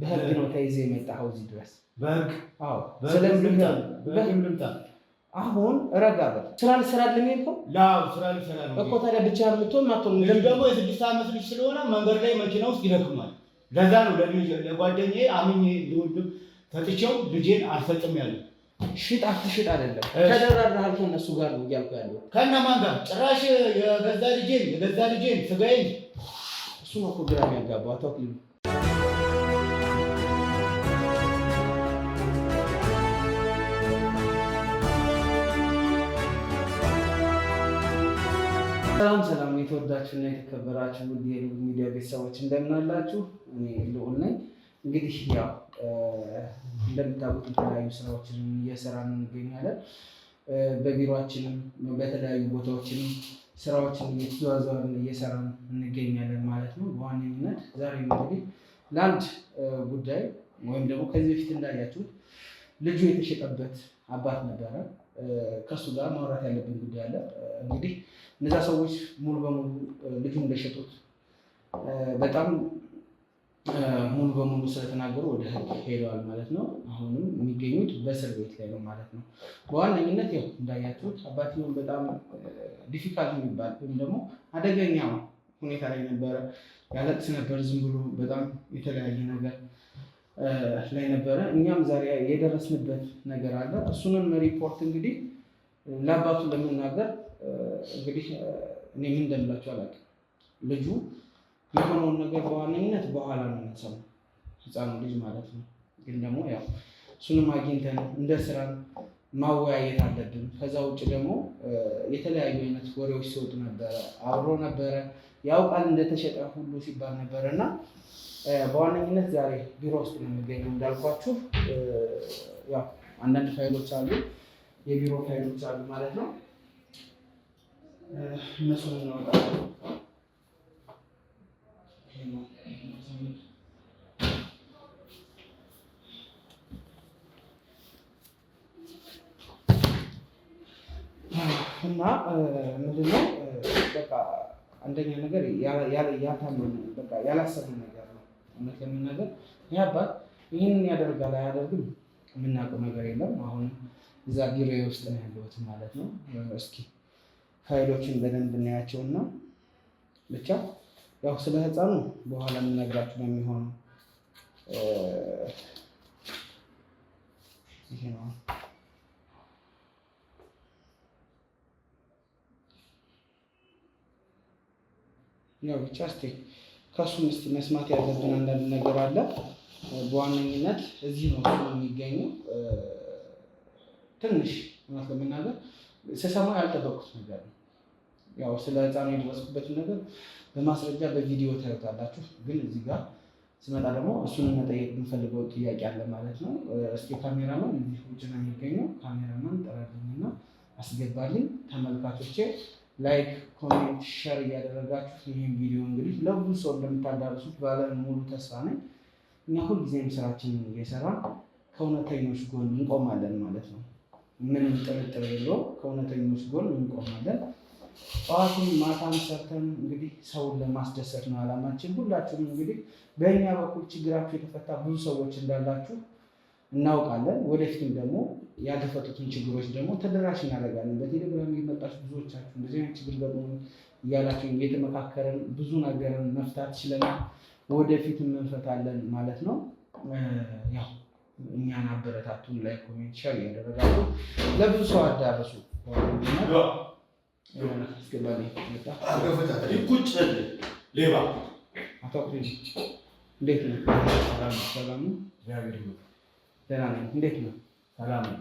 በህግ ነው ተይዘ የመጣኸው እዚህ ድረስ በህግ? አዎ። ስለዚህ ልምጣ አሁን ረጋ በል። ስራ ልሰራልህ ነው ስራ ልሰራ ነው እኮ። ታዲያ ብቻህን የምትሆን ማትሆን ደግሞ የ6 ዓመት ልጅ ስለሆነ መንገድ ላይ መኪና ውስጥ ይደክማል። ለዛ ነው ለጓደኛዬ አምኜ ልወድም ሰጥቼው ልጄን አልፈጽም ያለው። ሽጥ አትሽጥ አይደለም ተደራድረሃል ከእነሱ ጋር ነው እያልኩ ያለው። ከእነማን ጋር? ጭራሽ የገዛ ልጄን ስጋዬን። እሱ ነው እኮ ግራ የሚያጋባው። አታውቅም? ሰላም የተወዳችሁና የተከበራችሁ ውድ የልዑል ሚዲያ ቤተሰቦች እንደምን አላችሁ? እኔ ልዑል ነኝ። እንግዲህ ያው እንደምታውቁት የተለያዩ ስራዎችን እየሰራን እንገኛለን። በቢሮአችንም በተለያዩ ቦታዎችንም ስራዎችን እየተዘዋወርን እየሰራን እንገኛለን ማለት ነው። በዋነኝነት ዛሬ እንግዲህ ለአንድ ጉዳይ ወይም ደግሞ ከዚህ በፊት እንዳያችሁት ልጁ የተሸጠበት አባት ነበረ። ከሱ ጋር ማውራት ያለብን ጉዳይ አለ። እንግዲህ እነዛ ሰዎች ሙሉ በሙሉ ልጁ እንደሸጡት በጣም ሙሉ በሙሉ ስለተናገሩ ወደ ህግ ሄደዋል ማለት ነው። አሁንም የሚገኙት በእስር ቤት ላይ ነው ማለት ነው። በዋነኝነት ያው እንዳያችሁት አባትየውን በጣም ዲፊካልት የሚባል ወይም ደግሞ አደገኛ ሁኔታ ላይ ነበረ። ያለቅስ ነበር ዝም ብሎ በጣም የተለያየ ነገር ላይ ነበረ። እኛም ዛሬ የደረስንበት ነገር አለ። እሱንም ሪፖርት እንግዲህ ለአባቱ ለመናገር እንግዲህ እኔ ምን እንደምላችሁ አላውቅም። ልጁ የሆነውን ነገር በዋነኝነት በኋላ ነው የምንሰማው፣ ህፃኑ ልጅ ማለት ነው። ግን ደግሞ ያው እሱንም አግኝተን እንደ ስራ ማወያየት አለብን። ከዛ ውጭ ደግሞ የተለያዩ አይነት ወሬዎች ሲወጡ ነበረ። አብሮ ነበረ፣ ያውቃል እንደተሸጠ ሁሉ ሲባል ነበረ እና በዋነኝነት ዛሬ ቢሮ ውስጥ ነው የሚገኘው። እንዳልኳችሁ ያው አንዳንድ ፋይሎች አሉ፣ የቢሮ ፋይሎች አሉ ማለት ነው። እነሱን እናወጣለን። እና ምንድነው በቃ አንደኛ ነገር ያልታመነ በቃ ያላሰብነው ነገር ነው። እውነት ለመናገር ይህ አባት ይህንን ያደርጋል አያደርግም የምናውቀው ነገር የለም። አሁን እዛ ቢሮ ውስጥ ነው ያለሁት ማለት ነው። እስኪ ፋይሎችን በደንብ እናያቸውና ብቻ ያው ስለ ህፃኑ በኋላ የምነግራችሁ ነው የሚሆነው። ይሄ ነው ያው ብቻ እስኪ ከሱም እስኪ መስማት ያለብን አንዳንድ ነገር አለ። በዋነኝነት እዚህ ነው የሚገኘው። ትንሽ እውነት ለመናገር ስሰማ ያልጠበቁት ነገር ነው። ያው ስለ ህፃኑ የደረስኩበትን ነገር በማስረጃ በቪዲዮ ታዩታላችሁ። ግን እዚህ ጋር ስመጣ ደግሞ እሱን መጠየቅ የምፈልገው ጥያቄ አለ ማለት ነው። እስኪ ካሜራማን እዚህ ውጭ ነው የሚገኘው። ካሜራማን ጠራልኝና አስገባልኝ። ተመልካቾቼ ላይክ፣ ኮሜንት፣ ሸር እያደረጋችሁ ይህን ቪዲዮ እንግዲህ ለብዙ ሰው እንደምታዳርሱት ባለ ሙሉ ተስፋ ነኝ። እኛ ሁልጊዜም ስራችንን እየሰራን ከእውነተኞች ጎን እንቆማለን ማለት ነው። ምንም ጥርጥር የለውም። ከእውነተኞች ጎን እንቆማለን። ጠዋቱን ማታም ሰርተን እንግዲህ ሰውን ለማስደሰት ነው ዓላማችን። ሁላችሁም እንግዲህ በእኛ በኩል ችግራችሁ የተፈታ ብዙ ሰዎች እንዳላችሁ እናውቃለን። ወደፊትም ደግሞ ያልተፈቱትን ችግሮች ደግሞ ተደራሽ እናደርጋለን። በቴሌግራም እየመጣችሁ ብዙዎቻችሁ እንደዚህ አይነት ችግር ገጥሞ እያላችሁ እየተመካከረን ብዙ ነገርን መፍታት ችለናል። ወደፊትም እንፈታለን ማለት ነው። ያው እኛን አበረታቱን። ላይ ኮሜንት፣ ሼር እያደረጋችሁ ለብዙ ሰው አዳረሱ። ሌባ አቶ እንዴት ነው? ሰላም ነው? ደህና ነኝ። እንዴት ነው? ሰላም ነው።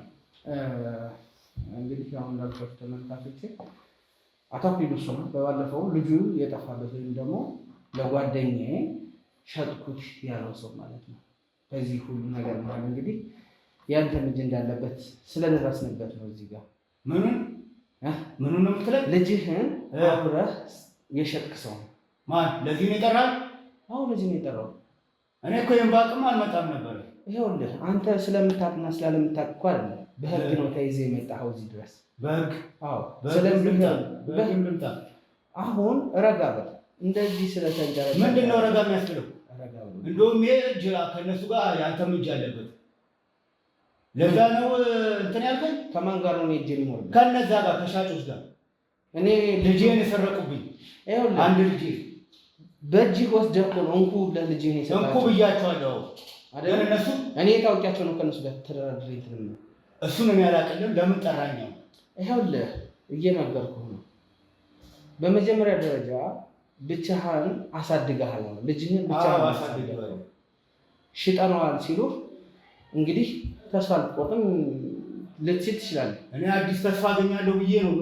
እንግዲህ አሁን እንዳልኳችሁ ተመልካቾቼ አቶ አክሊሉ እሱ ነው። በባለፈው ልጁ የጠፋበት ወይም ደግሞ ለጓደኛዬ ሸጥኩት ያለው ሰው ማለት ነው። በዚህ ሁሉ ነገር ማለት እንግዲህ ያንተ ልጅ እንዳለበት ስለደረስንበት ነው። እዚህ ጋር ምኑን ነው የምትለው? ልጅህን አብረህ የሸጥክ ሰው ነው። ማን? ለዚህ ነው የጠራህ? አዎ ለዚህ ነው የጠራው። እኔ እኮ የምባቅም አልመጣም ነበር። ይኸውልህ አንተ ስለምታውቅና ስላለምታውቅ እኮ አይደለም፣ በህግ ነው ተይዘህ የመጣኸው እዚህ ድረስ። በህግ? አዎ። ስለምልምታ አሁን ረጋ በል። እንደዚህ ስለተንገረ ምንድን ነው ረጋ የሚያስብለው? ረጋ በል እንደውም ይሄ እጅ ከነሱ ጋር ያንተም እጅ አለበት። ለዛ ነው እንትን ያልከኝ። ከማን ጋር ነው እጄ የሚሞላ? ከነዛ ጋር ከሻጮች ጋር። እኔ ልጄን የሰረቁብኝ አንድ ልጄ በእጅህ ወስደህ እኮ ነው እንኩ ለልጄን የሰጣቸው። እንኩ ብያቸዋለሁ አይደል? እነሱ እኔ ታውቂያቸው ነው ከነሱ ጋር ተደራድሬ እንትን ነው። እሱን እኔ አላውቅልም። ለምን ጠራኛው? ይኸውልህ እየነገርኩህ ነው። በመጀመሪያ ደረጃ ብቻህን አሳድገሃል ነው። ልጅህን ብቻህን አሳድገሃል ሽጠነዋል ሲሉ እንግዲህ ተስፋ አልቆርጥም ልትችል ትችላለህ። እኔ አዲስ ተስፋ አገኛለሁ ብዬ ነው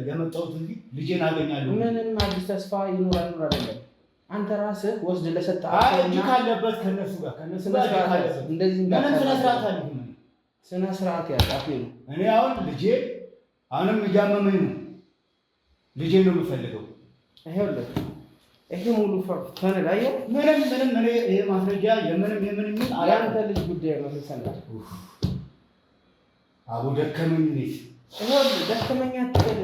የመጣሁት እንጂ ልጄን አገኛለሁ። ምንም አዲስ ተስፋ ይኖራል አይደለም። አንተ ራስህ ወስደህ ለሰጠህ እጅ ካለበት ከነሱ ጋር ካለበት እንደዚህ ስነ ስርዓት አለ። ስነ ስርዓት ያጣፍ ነው። እኔ አሁን ልጄ አሁንም እያመመኝ ነው። ልጄ ነው የምፈልገው። ይሄውልህ ይሄ ሙሉ ሰነድ አየህ። ምንም እኔ ይሄ ማስረጃ የምንም ያንተ ልጅ ጉዳይ ነው። ሰነድ አቡ ደከመኝ ልጅ ይሄውልህ ደከመኝ አትበል።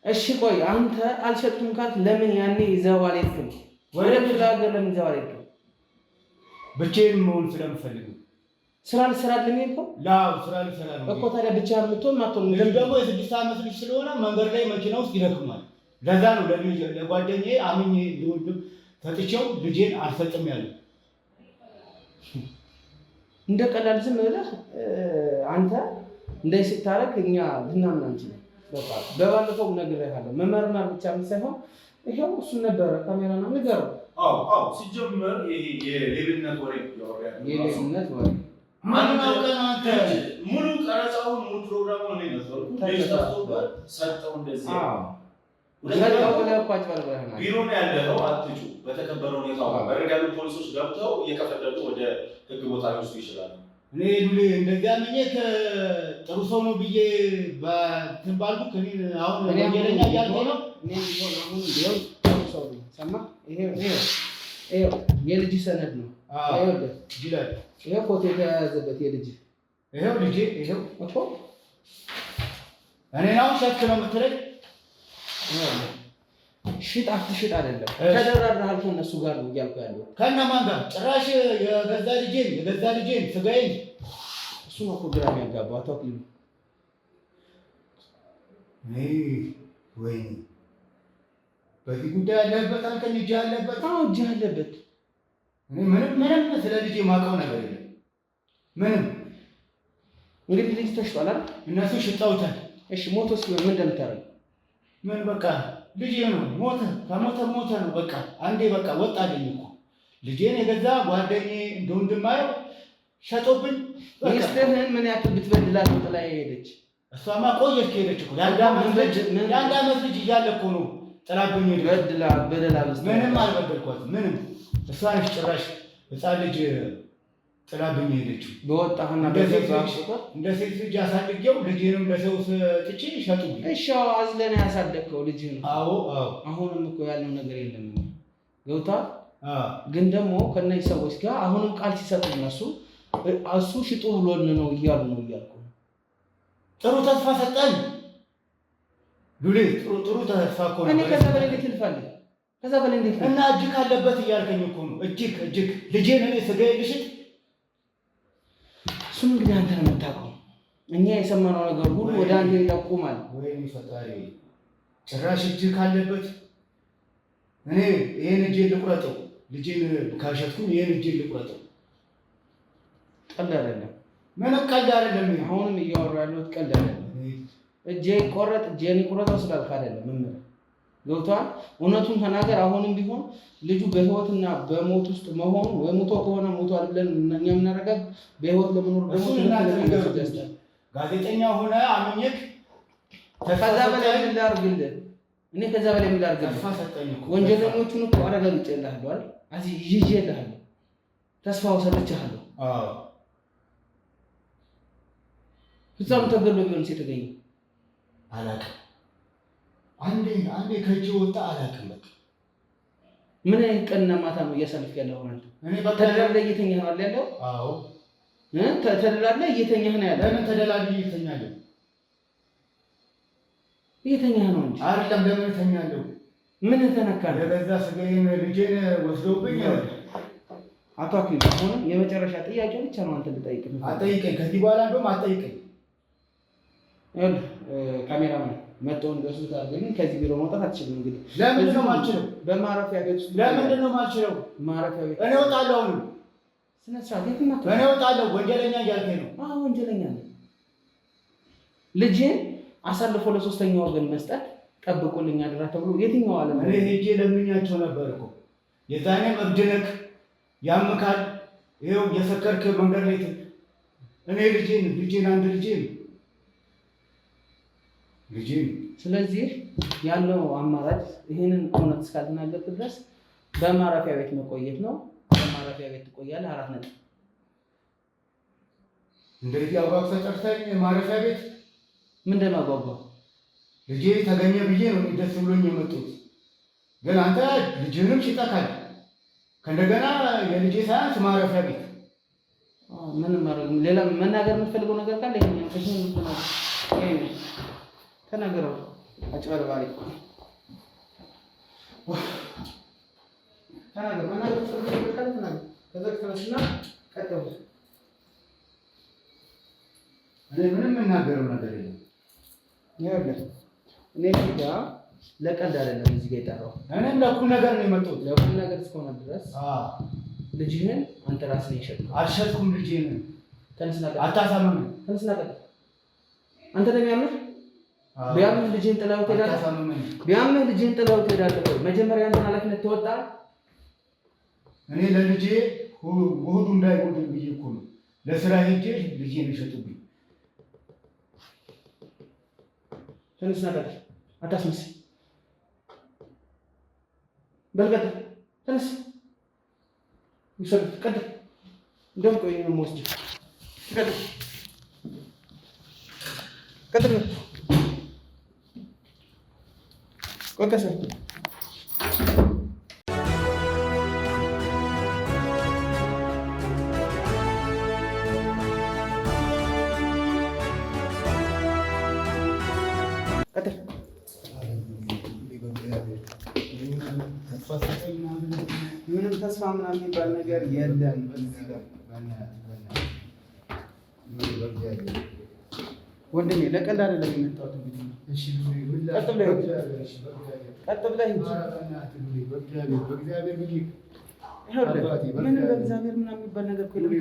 እሺ ቆይ አንተ አልሸጥኩም ካልክ ለምን ያኔ ይዘኸው አልሄድክም? ወደ ሌላ ሀገር ለምን ይዘኸው አልሄድክም? ብቻዬን መሆን ስለምፈልግ ስራ ልሰራልኝ ስራ ልሰራልኝ እኮ። ታዲያ ብቻህን የምትሆን ማትሆን ደግሞ የ6 ዓመት ልጅ ስለሆነ መንገድ ላይ መኪና ውስጥ ይደክማል። ለዛ ነው ለጓደኛዬ አምኜ ልወድም ሰጥቼው ልጄን አልሰጥም ያለው። እንደ ቀላል ዝም ብለህ አንተ እንደዚህ ስታረግ እኛ ልናምን አንችልም። በቃ በባለፈው ነግሬሃለሁ። መመርመር ብቻ ሳይሆን ይሄው እሱን ነበረ ካሜራ ነው ንገረው። ሲጀመር ይሄ የሌብነት ወሬ ያወራል። የሌብነት ወሬ ማን አውቀን አንተ ሙሉ ቀረጻውን ሙሉ ፕሮግራሙን ነው የነበረው። ሰጠው እንደዚህ ቢሮ ነው ያለው። አትጩ። በተከበረ ሁኔታ በረጋሉ ፖሊሶች ገብተው እየከፈደዱ ወደ ህግ ቦታ ሊወስዱ ይችላሉ። እኔ እንደዚያ ነኝ ጥሩ ሰው ነው ብዬ በትን ባልኩ አሁን ወንጀለኛ እያልኩ ነው። አሁን ቢሆን ጥሩ ሰው ነው። ሰማህ? ይሄ የልጅ ሰነድ ነው። ይሄ ፎቶ የተያዘበት የልጅ ይሄው ልጄ ይሄው እኮ እኔ ነው ሸክ ነው የምትለኝ። ሽጥ አትሽጥ አይደለም። ተደራድረሃል ከእነሱ ጋር ነው እያልኩ ያለው። ከእነማን ጋር? ጭራሽ የገዛ ልጄን ስጋዬን እሱ ነው እኮ ግራ የሚያጋባው። አታውቅም? ወይኔ በዚህ ጉዳይ ያለህበት አንተን እጅ አለበት። አዎ እጅ አለበት። እኔ ምንም ስለ ልጄ የማውቀው ነገር የለም። ምንም እንግዲህ ልጅ ተሽጧል አይደል? እነሱ ሽጠውታል። እሺ ሞቶ ሲሆን ምን እንደምታረግ? ምን በቃ ልጄ ነው ሞተ። ከሞተ ሞተ ነው በቃ። አንዴ በቃ ወጣልኝ እኮ ልጄን የገዛ ጓደኛዬ እንደ ወንድማየው ሸጦብኝ። ሚስትህን ምን ያክል ብትበድላት ጥላ ሄደች? እሷማ ቆየች ከሄደች እኮ የአንድ ዓመት ልጅ እያለ እኮ ነው ጥላብኝ ሄደች። በደላ ምንም አልበደልኳትም። ምንም እሷ ነች ጭራሽ ሕፃን ልጅ ጥላብኝ ሄደችው። በወጣህና እንደ ሴት ልጅ ያሳድጌው ልጄንም ለሰው ሰጥቼ ሸጡብኝ። እሺ አዝለህ ያሳደግከው ልጅህን። አዎ አሁንም እኮ ያለው ነገር የለም ገብቶሃል። ግን ደግሞ ከእነዚህ ሰዎች ጋር አሁንም ቃል ሲሰጡ እነሱ እሱ ሽጡ ብሎን ነው እያሉ ነው እያልኩ ነው። ጥሩ ተስፋ ሰጠን ሉሌ። ጥሩ ተስፋ እኮ ነው። እኔ ከዛ በላይ እንዴት ልፈልግ? ከዛ በላይ እንዴት እና እጅግ አለበት እያልከኝ እኮ ነው። እጅግ ልጄን እኔ ስጋዬን ልሽጥ? እሱም እንግዲህ አንተ ነው የምታውቀው። እኛ የሰማነው ነገር ሁሉ ወደ አንተ ይጠቁማል። ወይኔ ፈጣሪ፣ ጭራሽ እጅግ ካለበት እኔ ይሄን እጄን ልቁረጠው። ልጄን ካሸጥኩኝ ይሄን እጄን ልቁረጠው። ቀልድ አይደለም። ምንም ቀልድ አይደለም። አሁንም እያወራሁ ያለሁት ቀልድ አይደለም። እጄ ይቆረጥ እጄን ይቆረጠው ስላልክ አይደለም። ምን ገብቶሃል? እውነቱን ተናገር። አሁንም ቢሆን ልጁ በህይወትና በሞት ውስጥ መሆኑ ወይ ሞቶ ከሆነ ሞቷል ብለን እኛ የምናረጋግ በህይወት ለመኖር ደግሞ ጋዜጠኛ ሆነ አምኜክ ከዛ በላይ ምን ላድርግልህ? እኔ ከዛ በላይ ምን ላድርግልህ? ወንጀለኞቹን እኮ አረጋግጬልሃለሁ አይደል? ይዤልሃለሁ፣ ተስፋው ሰጥቼሃለሁ። ፍጻሜ ተገሎ ቢሆንስ የተገኘው አላውቅም። አንዴ ከእጅ ወጣ አላውቅም። በቃ ምን አይነት ቀንና ማታ ነው እያሳልፍ ያለው? አንተ ተደላድለህ እየተኛህ ነው ያለው? አዎ ተደላድለህ እየተኛህ ነው ያለው። ለምን ተደላድለህ እየተኛለሁ? እየተኛህ ነው እንጂ አይደለም። ለምን እተኛለሁ? ምን ተነካለህ? የገዛ ስጋዬን ልጄን ወስዶብኝ አቶ አክሊሉ አሁንም የመጨረሻ ጥያቄ ብቻ ነው አንተ ልጠይቅ። አጠይቀኝ። ከዚህ በኋላ እንደውም አጠይቀኝ። ካሜራማን መጥተው እንደሱት አድርገን ከዚህ ቢሮ መውጣት አትችልም። እንግዲህ ለምንድን ነው የማልችለው? በማረፊያ ቤት ውስጥ ለምንድን ነው የማልችለው? ማረፊያ ቤት እኔ እወጣለሁ። አሁን ስነ ስርዓት የትም አትወጣም። እኔ እወጣለሁ። ወንጀለኛ እያልከኝ ነው? አዎ ወንጀለኛ ነህ። ልጄን አሳልፎ ለሶስተኛ ወገን መስጠት ጠብቁልኝ አደራ ተብሎ የትኛው ዓለም እኔ ሄጄ ለምኛቸው ነበር እኮ የዛኔም እብድ ነህ ያምካል። ይኸው የሰከርክ መንገድ ላይ እኔ ልጄን አንድ ልጄን። ስለዚህ ያለው አማራጭ ይሄንን እውነት እስካልተናገርክ ድረስ በማረፊያ ቤት መቆየት ነው። በማረፊያ ቤት ትቆያለህ። 4 ነጥብ። እንደዚህ አጓግተህ ጠርተኝ ማረፊያ ቤት ምንድን ነው አጓጓው? ልጄ ተገኘ ብዬ ነው ደስ ብሎኝ የመጡት። ግን አንተ ልጅህንም ሽጠካል። ከእንደገና የልጄ ሳያንስ ማረፊያ ቤት ምንም ማድረግ ሌላ መናገር የምትፈልገው ነገር ካለ ይሄን ተናገረው። አጭበርባሪ ተናገር። መናገር የምትፈልገው ነገር ካለ ተናገር። ከዛ ተነስና ቀጥል። እኔ ምንም የምናገረው ነገር የለም። ይኸውልህ እኔ እዚህ ጋር ለቀልድ አይደለም እዚህ ጋር የጠራው። እኔም ለቁም ነገር ነው የመጣሁት። ለቁም ነገር እስከሆነ ድረስ ልጅህን አንተ ራስህ ነው የሸጥከው። አልሸጥኩም ልጄን። ተነስና ቀጥል። አታሳምመኝ። ተነስና ቀጥል። አንተ ደግሞ ያምህ ቢያምህ ልጅህን ጥላው ትሄዳለህ። ቢያምህ ልጅህን ጥላው ትሄዳለህ። መጀመሪያ አንተን ኃላፊነት ተወጣ። እኔ ለልጄ ውህዱ እንዳይጎድል ብዬ እኮ ነው ለስራ ሄጄ ልጄን ይሸጡብኝ። ተነስና ቀጥል። አታስመስል። በል ቀጥል። ተነስ። ይሰጥ ቀጥል። እንደውም ቆይ ነው የምወስድህ። ቀጥል ቀጥል። ቆይ ከሰል ቀጥል። ምንም ተስፋ ምናምን የሚባል ነገር የለም። ወንድሜ ለቀልድ አይደለም የመጣሁት። ቀጥ ብለህ ምንም በእግዚአብሔር ምናምን የሚባል ነገር እኮ የለም።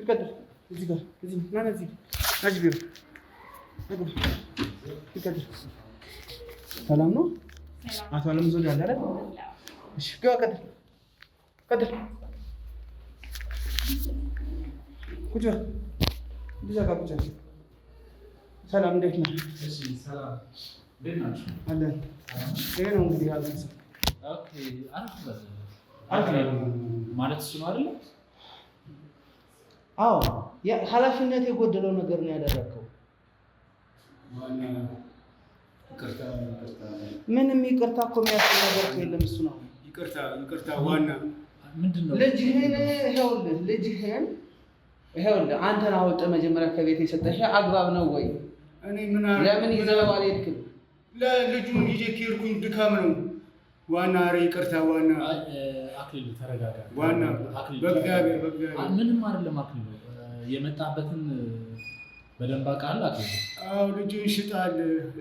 ቀጥል። እዚህ ጋር እዚህ ማን እዚህ አጅ ቢሮ ቀጥል። ሰላም ነው? አቶ አለም ዞል ያለ አይደል? እሺ ግባ። ቀጥል። ቁጭ በል። እዛ ጋር ቁጭ በል። ሰላም እንዴት ነህ? እሺ ሰላም እንዴት ናችሁ? አለን። ይሄ ነው እንግዲህ ያለው። ኦኬ አሪፍ ማለት እሱ ነው አይደል? አዎ ኃላፊነት የጎደለው ነገር ነው ያደረከው። ምንም ይቅርታ እኮ የሚያስብል ነገር እኮ የለም። እሱ ነው ይቅርታ ዋና ምንድን ነው? ልጅህን ይኸውልህ አንተን አወጣህ መጀመሪያ ከቤት የሰጠህ አግባብ ነው ወይ? እኔ ምን ለምን ይዘኸው አልሄድክም? ለልጁን ይዤ ከሄድኩኝ ድካም ነው ዋና። ኧረ ይቅርታ ዋና። አክሊሉ ተረጋጋ። ዋና በእግዚአብሔር ምንም አይደለም። አክሊሉ የመጣበትን በደንብ አውቃለሁ። አክሊሉ አዎ ልጁን ይሽጣል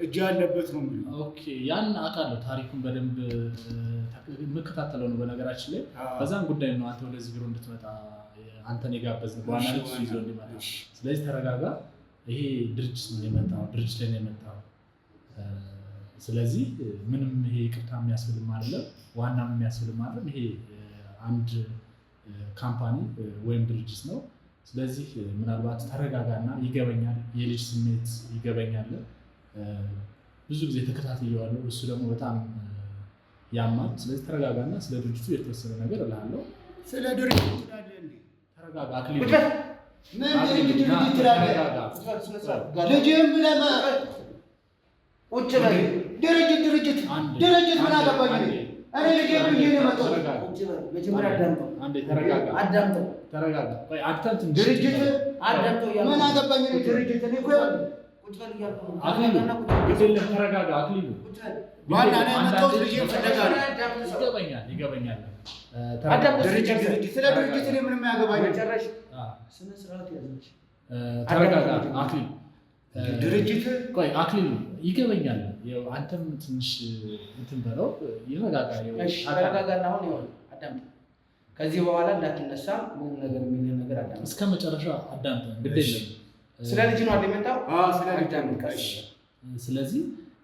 እጅ አለበት ነው የሚለው። ኦኬ ያን አውቃለሁ። ታሪኩን በደንብ የምከታተለው ነው። በነገራችን ላይ በዛም ጉዳይ ነው አንተ ወደዚህ ቢሮ እንድትመጣ አንተን የጋበዝን በዋናነት እሱ ይዞ እንዲመጣ። ስለዚህ ተረጋጋ። ይሄ ድርጅት ነው የመጣው፣ ድርጅት ላይ ነው የመጣው። ስለዚህ ምንም ይሄ ይቅርታ የሚያስፈልም አይደለም፣ ዋናም የሚያስፈልም አይደለም። ይሄ አንድ ካምፓኒ ወይም ድርጅት ነው። ስለዚህ ምናልባት ተረጋጋና ይገበኛል፣ የልጅ ስሜት ይገበኛል። ብዙ ጊዜ ተከታትየዋለሁ፣ እሱ ደግሞ በጣም ያማል። ስለዚህ ተረጋጋና ስለ ድርጅቱ የተወሰነ ነገር እልሃለሁ። ስለ ድርጅቱ ትላለህ እንዴ? ተረጋጋ አክሊሉ። ምን ድርጅት ትላለህ? ልጅህም ብለህ ቁጭ በል። ድርጅት ምን አገባኝ? እኔ ልጄ ብዬ ነው የመጣሁት። መጀመሪያ አዳምጠው። አንዴ ተረጋጋ። ተረጋጋ። ቆይ አዳምጥ። ድርጅት አዳምጠው። ምን አገባኝ? ድርጅት እኔ እኮ ቁጭ በል እያልኩ ነው። አክሊሉ ተረጋጋ። አክሊሉ ዋና ነው የመጣው ልጅ ይፈለጋል። ይገባኛል። ስለ ድርጅት ላይ ምንም ያገባኝ መጨረሻ ስነ ስርዓት ያዘች። ተረጋጋ አክሊሉ። ድርጅት ቆይ አክሊሉ ይገባኛል። ያው አንተም ትንሽ እንትን በለው ይረጋጋ። እሺ ተረጋጋና አሁን ይኸውልህ አዳምጥ። ከዚህ በኋላ እንዳትነሳ ምንም ነገር የሚል ነገር አዳምጥ። እስከ መጨረሻ አዳምጥ። ግድ የለም ስለ ልጅ ነው አይደል የመጣው? ስለ አዳምጥ። ስለዚህ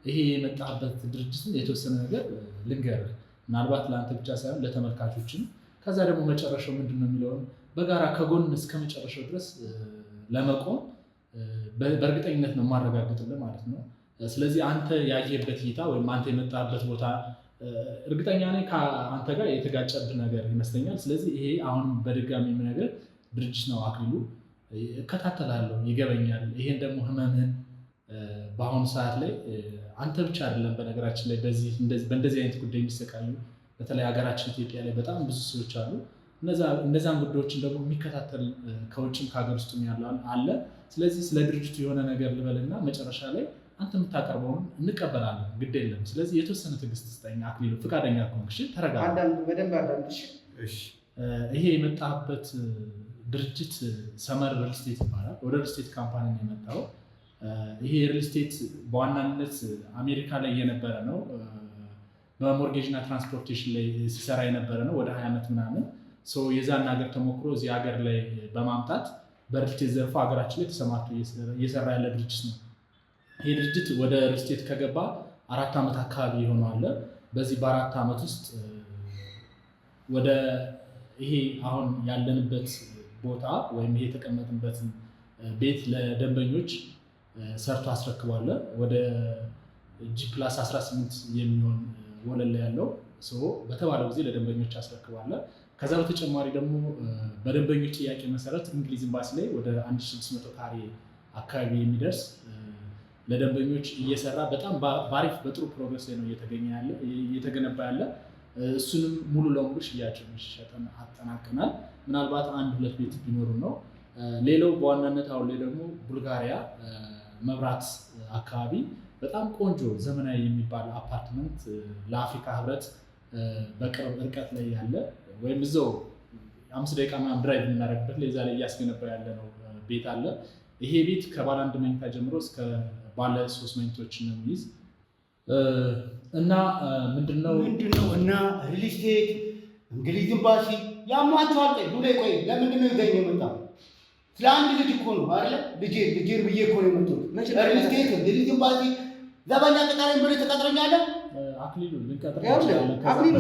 ይሄ የመጣበት ድርጅትን የተወሰነ ነገር ልንገርህ፣ ምናልባት ለአንተ ብቻ ሳይሆን ለተመልካቾችም። ከዛ ደግሞ መጨረሻው ምንድን ነው የሚለውን በጋራ ከጎን እስከ መጨረሻው ድረስ ለመቆም በእርግጠኝነት ነው የማረጋግጥልህ ማለት ነው። ስለዚህ አንተ ያየህበት እይታ ወይም አንተ የመጣበት ቦታ እርግጠኛ ነኝ ከአንተ ጋር የተጋጨብህ ነገር ይመስለኛል። ስለዚህ ይሄ አሁን በድጋሚ የምነግርህ ድርጅት ነው አክሊሉ። እከታተላለሁ፣ ይገበኛል። ይሄን ደግሞ ህመምህን በአሁኑ ሰዓት ላይ አንተ ብቻ አይደለም፣ በነገራችን ላይ በእንደዚህ አይነት ጉዳይ የሚሰቃዩ በተለይ ሀገራችን ኢትዮጵያ ላይ በጣም ብዙ ሰዎች አሉ። እነዛን ጉዳዮችን ደግሞ የሚከታተል ከውጭም ከሀገር ውስጥም ያለ አለ። ስለዚህ ስለ ድርጅቱ የሆነ ነገር ልበልና መጨረሻ ላይ አንተ የምታቀርበውን እንቀበላለን፣ ግድ የለም። ስለዚህ የተወሰነ ትዕግስት ስጠኝ አክሊሉ፣ ፈቃደኛ ከሆንክ ተረጋጋ። በደንብ አዳምጥ። ይሄ የመጣበት ድርጅት ሰመር ሪል ስቴት ይባላል። ወደ ሪል ስቴት ካምፓኒ ነው የመጣው። ይሄ ሪል ስቴት በዋናነት አሜሪካ ላይ የነበረ ነው። በሞርጌጅ እና ትራንስፖርቴሽን ላይ ሲሰራ የነበረ ነው ወደ 20 ዓመት ምናምን። የዛን ሀገር ተሞክሮ እዚህ ሀገር ላይ በማምጣት በሪል ስቴት ዘርፉ ሀገራችን ላይ ተሰማርቶ እየሰራ ያለ ድርጅት ነው። ይህ ድርጅት ወደ ሪል ስቴት ከገባ 4 ዓመት አካባቢ ይሆነዋል። በዚህ በ4 ዓመት ውስጥ ወደ ይሄ አሁን ያለንበት ቦታ ወይም ይሄ የተቀመጥንበትን ቤት ለደንበኞች ሰርቶ አስረክቧል። ወደ G+18 የሚሆን ወለል ላይ ያለው በተባለው ጊዜ ለደንበኞች አስረክቧል። ከዛ በተጨማሪ ደግሞ በደንበኞች ጥያቄ መሰረት እንግሊዝ ኤምባሲ ላይ ወደ 1600 ካሬ አካባቢ የሚደርስ ለደንበኞች እየሰራ በጣም በአሪፍ በጥሩ ፕሮግረስ ላይ ነው እየተገነባ ያለ። እሱንም ሙሉ ለሙሉ ሽያጭን ሸጠን አጠናቅናል። ምናልባት 1-2 ቤት ቢኖሩ ነው። ሌላው በዋናነት አሁን ላይ ደግሞ ቡልጋሪያ መብራት አካባቢ በጣም ቆንጆ ዘመናዊ የሚባል አፓርትመንት ለአፍሪካ ህብረት በቅርብ ርቀት ላይ ያለ ወይም እዛው 5 ደቂቃ ምናምን ድራይቭ የምናደርግበት ላይ እዛ ላይ እያስገነባ ያለ ነው ቤት አለ። ይሄ ቤት ከባለ 1 መኝታ ጀምሮ እስከ ባለ 3 መኝቶችን ነው የሚይዝ እና ምንድነው እና ሪል ስቴት እንግሊዝ ኤምባሲ ያሟቸዋል። ቆይ ለምንድን ነው ይዘኝ የመጣው? ስለ አንድ ልጅ እኮ ነው አይደለ? ልጄ ብዬ እኮ ነው የመጣሁት። ሪል ስቴት እንግሊዝ ኤምባሲ ዘበኛ ቀጣሪን ብለህ ትቀጥረኛለህ? አክሊሉ ልንቀጥር አክሊሉ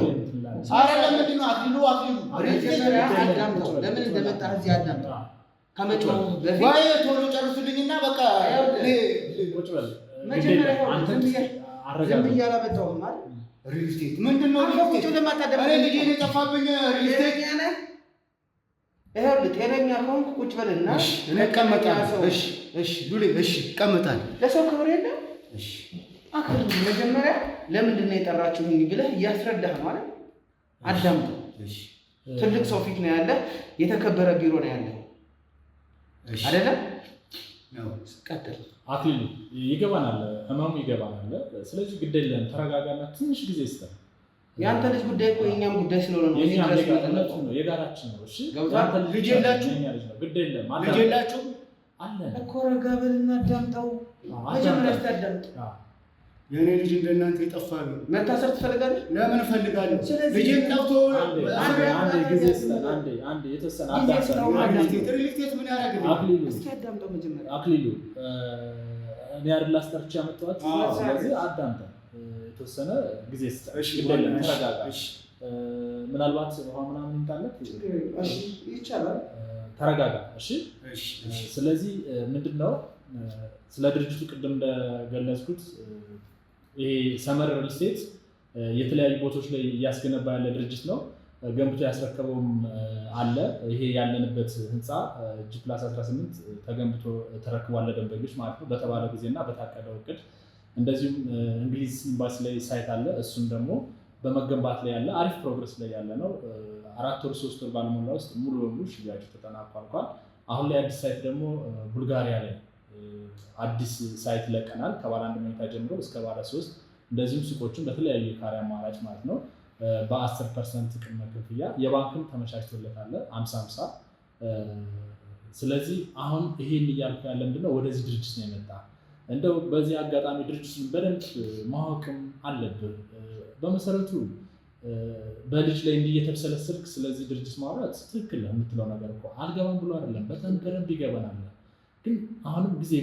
ለምንድን ነው አክሊሉ ለምን እንደመጣህ እዚህ አዳምጥ። ከመጪው በፊት ወይ ቶሎ ጨርሱልኝና በቃ መጀመሪያ ዝም ብዬ አላመጣሁም ማለት ሪል ስቴት ምንድን ነው? ልጄ የጠፋብኝ ሪል ስቴት ይኸውልህ፣ ጤነኛ ከሆንክ ቁጭ በልና እቀመጣለሁ። እሺ ዱሌ፣ እሺ እቀመጣለሁ። ለሰው ክብር የለም። አክብር። መጀመሪያ ለምንድን ነው የጠራችሁኝ ብለህ እያስረዳህ ማለት አዳምጠው። ትልቅ ሰው ፊት ነው ያለ፣ የተከበረ ቢሮ ነው ያለ አይደለም? ቀጥል አክሊሉ። ይገባናል፣ ህመሙ ይገባናል። ስለዚህ ግድ የለም፣ ተረጋጋና ትንሽ ጊዜ ይስጠን። የአንተ ልጅ ጉዳይ እኮ የእኛም ጉዳይ ስለሆነ ነው። የጋራችን ነው። እሺ ልጅ የላችሁ? ግድ የለም፣ ልጅ የላችሁ አለን እኮ። ረጋ በልና አዳምጠው። መጀመሪያ ስታዳምጥ የእኔ ልጅ እንደናንተ የጠፋ ነው። መታሰር ትፈልጋለህ? ለምን እፈልጋለሁ? ልጄን ጠፍቶ ጊዜ ስጠን። አንዴ የተወሰነ ሪልስቴት ምን ያደርግልኝ? አክሊሉ እስኪ አዳምጠው መጀመሪያ። አክሊሉ እኔ አይደል አስጠርቼ ያመጣኋት። ስለዚህ አዳምጠን የተወሰነ ጊዜ ስጠን። ተረጋጋ። ምናልባት ውሃ ምናምን ይምጣለት ይቻላል። ተረጋጋ። እሺ። ስለዚህ ምንድነው ስለ ድርጅቱ ቅድም እንደገለጽኩት ይሄ ሰመር ሪል ስቴት የተለያዩ ቦታዎች ላይ እያስገነባ ያለ ድርጅት ነው። ገንብቶ ያስረከበውም አለ። ይሄ ያለንበት ህንፃ G+18 ተገንብቶ ተረክቧል ለደንበኞች ማለት ነው፣ በተባለው ጊዜና በታቀደው እቅድ። እንደዚሁም እንግሊዝ ኤምባሲ ላይ ሳይት አለ። እሱም ደግሞ በመገንባት ላይ ያለ አሪፍ ፕሮግረስ ላይ ያለ ነው። 4 ወር 3 ወር ባልሞላ ውስጥ ሙሉ በሙሉ ሽያጩ ተጠናቋል። አሁን ላይ አዲስ ሳይት ደግሞ ቡልጋሪያ ላይ አዲስ ሳይት ለቀናል። ከባለ 1 መኝታ ጀምሮ እስከ ባለ 3 እንደዚሁም ሱቆችን በተለያዩ የካሬ አማራጭ ማለት ነው በ10% ቅድመ ክፍያ የባንክም ተመቻችቶለታል 50-50። ስለዚህ አሁን ይሄን እያልኩ ያለ ምንድነው ወደዚህ ድርጅት ነው የመጣ። እንደው በዚህ አጋጣሚ ድርጅቱን በደንብ ማወቅም አለብህ። በመሰረቱ በልጅ ላይ እንዲህ እየተብሰለሰልክ ስለዚህ ድርጅት ማውራት ትክክል ነው የምትለው ነገር እኮ አልገባም ብሎ አይደለም፣ በደንብ ይገባናል። ግን አሁንም ጊዜ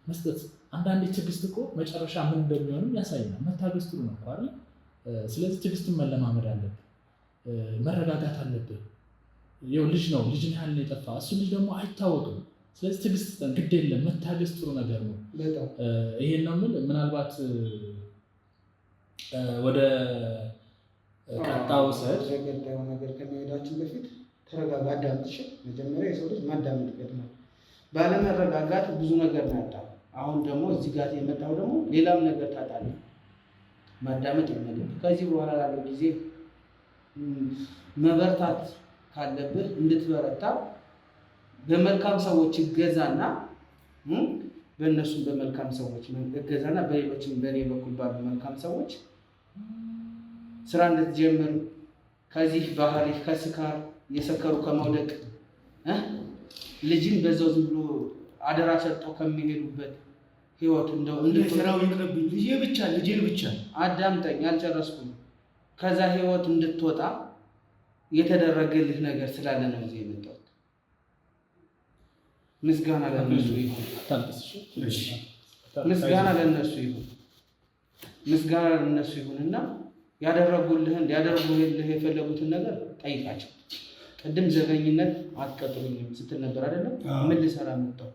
መስጠት አንዳንዴ ትዕግስት እኮ መጨረሻ ምን እንደሚሆንም ያሳይናል። መታገስ ጥሩ ነው አይደል? ስለዚህ ትዕግስትን መለማመድ አለብህ፣ መረጋጋት አለብህ። ይኸው ልጅ ነው፣ ልጅን ያህል ነው የጠፋ፣ እሱ ልጅ ደግሞ አይታወቅም። ስለዚህ ትዕግስት ግድ የለም፣ መታገስ ጥሩ ነገር ነው። ይሄን ነው የምልህ። ምናልባት ወደ ቀጣው ቀጣዩ ነገር ከመሄዳችን በፊት ተረጋጋ፣ አዳምጥ። መጀመሪያ የሰው ልጅ ማዳመጥ ይገባል። ባለመረጋጋት ብዙ ነገር ነው ያጣው። አሁን ደግሞ እዚህ ጋር የመጣው ደግሞ ሌላም ነገር ታጣለህ። ማዳመጥ ይመልክ። ከዚህ በኋላ ላለው ጊዜ መበርታት ካለብህ እንድትበረታ በመልካም ሰዎች እገዛና በእነሱም በመልካም ሰዎች እገዛና በሌሎችም በእኔ በኩል ባሉ መልካም ሰዎች ስራ እንድትጀምር ከዚህ ባህሪ ከስካር እየሰከሩ ከመውደቅ ልጅን በዛው ዝም ብሎ አደራ ሰጠው ከሚሄዱበት ህይወት እንደው ስራው ይቅርብኝ፣ ልጄን ብቻ አዳምጠኝ፣ አልጨረስኩም። ከዛ ህይወት እንድትወጣ የተደረገልህ ነገር ስላለ ነው እዚህ የመጣሁት። ምስጋና ለነሱ ይሁን፣ ምስጋና ለነሱ ይሁን፣ ምስጋና ለነሱ ይሁንና ያደረጉልህን ሊያደርጉልህ የፈለጉትን ነገር ጠይቃቸው። ቅድም ዘገኝነት አትቀጥሩኝም ስትል ነበር አይደለም? ምን ልሰራ መጣሁ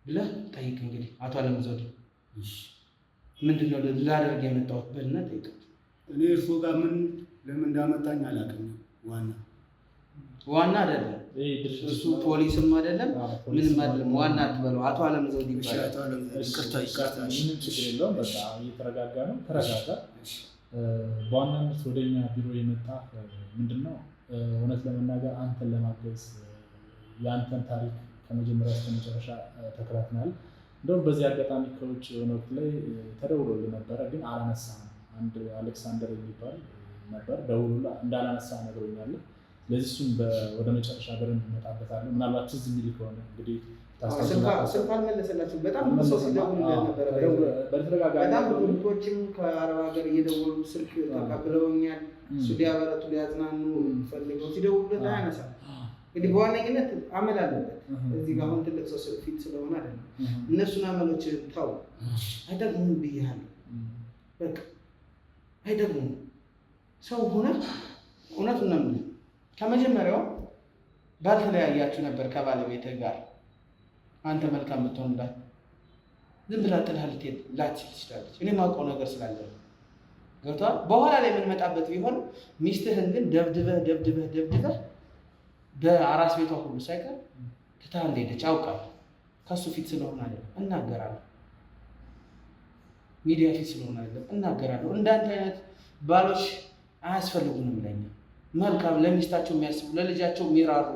ብለህ ጠይቅ። እንግዲህ አቶ አለምዘውዴ ምንድነው ላደርግ የመጣሁት በልና ጠይቅ። እኔ እርሶ ጋር ምን ለምን እንዳመጣኝ አላውቅም። ዋና አይደለም እሱ፣ ፖሊስም አይደለም፣ ምንም አይደለም። ዋና አትበለው። አቶ አለምዘውዴ ይባላል። ምንም ችግር የለውም። በቃ እየተረጋጋ ነው። ተረጋጋ። በዋናነት ወደኛ ቢሮ የመጣ ምንድነው እውነት ለመናገር አንተን ለማገዝ የአንተን ታሪክ ከመጀመሪያ እስከ መጨረሻ ተከታትናል። እንደውም በዚህ አጋጣሚ ከውጭ የሆነ ወቅት ላይ ተደውሎልህ ነበረ፣ ግን አላነሳም። አንድ አሌክሳንደር የሚባል ነበር ደውሎ እንዳላነሳ ነግሮኛል። ስለዚህ እሱም ወደ መጨረሻ በደንብ እንመጣበታለን። ምናልባት ትዝ የሚል ከሆነ እንግዲህ ስልክ አልመለሰላችሁም። በጣም ብዙ ሰው ሲደውልለት ነበረ። በጣም ብዙ ልጆችም ከአረብ ሀገር እየደወሉ ስልክ ተቀብለውኛል። እሱ ሊያበረቱ ሊያዝናኑ ፈልገው ሲደውሉለት አያነሳም። እንግዲህ በዋነኝነት አመል አለበት። እዚህ ጋር አሁን ትልቅ ሰው ፊት ስለሆነ አይደለም። እነሱን አመሎች ተው፣ አይጠቅሙም ብያለሁ። በቃ አይጠቅሙም። ሰው ሆነ እውነቱን ነው የምልህ። ከመጀመሪያው ባልተለያያችሁ ነበር ከባለቤትህ ጋር አንተ መልካም ብትሆንላት ዝም ብላ ጥላህ ልትሄድ ላትችል ትችላለች። እኔ የማውቀው ነገር ስላለ ገብቶሃል። በኋላ ላይ የምንመጣበት ቢሆን ሚስትህን ግን ደብድበህ በአራስ ቤቷ ሁሉ ሳይቀር ትታ እንደሄደች አውቃለሁ። ከሱ ፊት ስለሆነ አይደለም እናገራለሁ፣ ሚዲያ ፊት ስለሆነ አይደለም እናገራለሁ። እንዳንተ አይነት ባሎች አያስፈልጉንም ለኛ። መልካም ለሚስታቸው የሚያስቡ ለልጃቸው የሚራሩ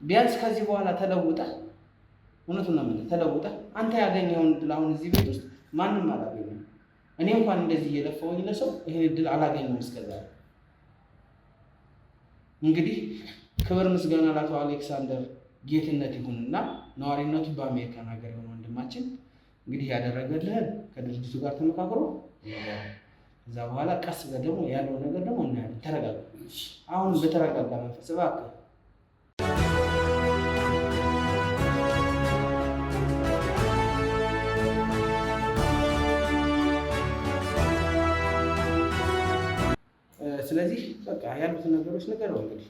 ቢያንስ ከዚህ በኋላ ተለውጠህ እውነቱን ነው የምልህ ተለውጠህ አንተ ያገኘኸውን እድል አሁን እዚህ ቤት ውስጥ ማንም አላገኘም። እኔ እንኳን እንደዚህ እየለፋሁኝ ለሰው ይሄን እድል አላገኘሁም እስከዛሬ። እንግዲህ ክብር ምስጋና ላቶ አሌክሳንደር ጌትነት ይሁንና ነዋሪነቱ በአሜሪካን ሀገር የሆነ ወንድማችን እንግዲህ ያደረገልህን ከድርጅቱ ጋር ተመካክሮ ከዛ በኋላ ቀስ ብለህ ደግሞ ያለው ነገር ደግሞ እናያለን። ተረጋጋ። አሁን በተረጋጋ መንፈስ እባክህ ስለዚህ በቃ ያሉትን ነገሮች ንገረው እንግዲህ።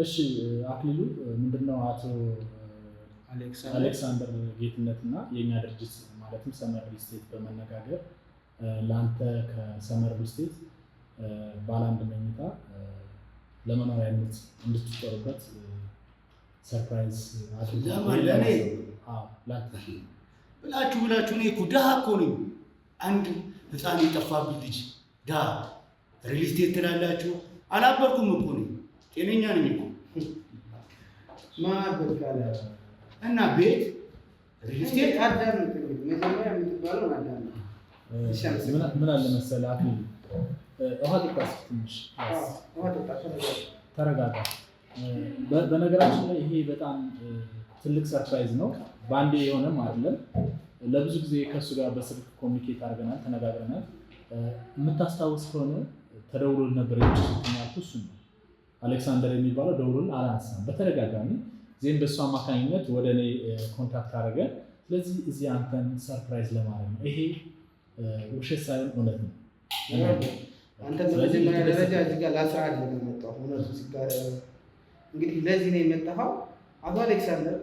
እሺ አክሊሉ ምንድነው አቶ አሌክሳንደር ጌትነት እና የኛ ድርጅት ማለትም ሰመር ሪል ስቴት በመነጋገር ለአንተ ከሰመር ሪል ስቴት ባለ 1 መኝታ ለመኖሪያነት እንድትጠሩበት ሰርፕራይዝ ብላችሁ እኔ እኮ ድሃ እኮ ነኝ። አንድ ህፃን የጠፋብኝ ልጅ ድሃ ሪል ስቴት ትላላችሁ። አላበርኩም እኮ ነኝ፣ ጤነኛ ነኝ እኮ ማበርካለ እና ቤት ሪል ስቴት አዳም መጀመሪያ የምትባለው አዳም ምን አለ መሰለህ አክሊሉ ውሃ ጠጣ ትንሽ ተረጋጋ። በነገራችን ላይ ይሄ በጣም ትልቅ ሰርፕራይዝ ነው። በአንዴ የሆነም አይደለም። ለብዙ ጊዜ ከእሱ ጋር በስልክ ኮሚኒኬት አድርገናል፣ ተነጋግረናል። የምታስታውስ ከሆነ ተደውሎል ነበር ያልኩ እሱ ነው አሌክሳንደር የሚባለው ደውሎል አላነሳም በተደጋጋሚ ዜን በእሱ አማካኝነት ወደ እኔ ኮንታክት አደረገ። ስለዚህ እዚህ አንተን ሰርፕራይዝ ለማድረግ ነው። ይሄ ውሸት ሳይሆን እውነት ነው። አንተ በመጀመሪያ ደረጃ እዚህ ጋር ላስራድ ነው የመጣው። እውነቱ ሲጋር እንግዲህ ለዚህ ነው የመጣው። አቶ አሌክሳንደር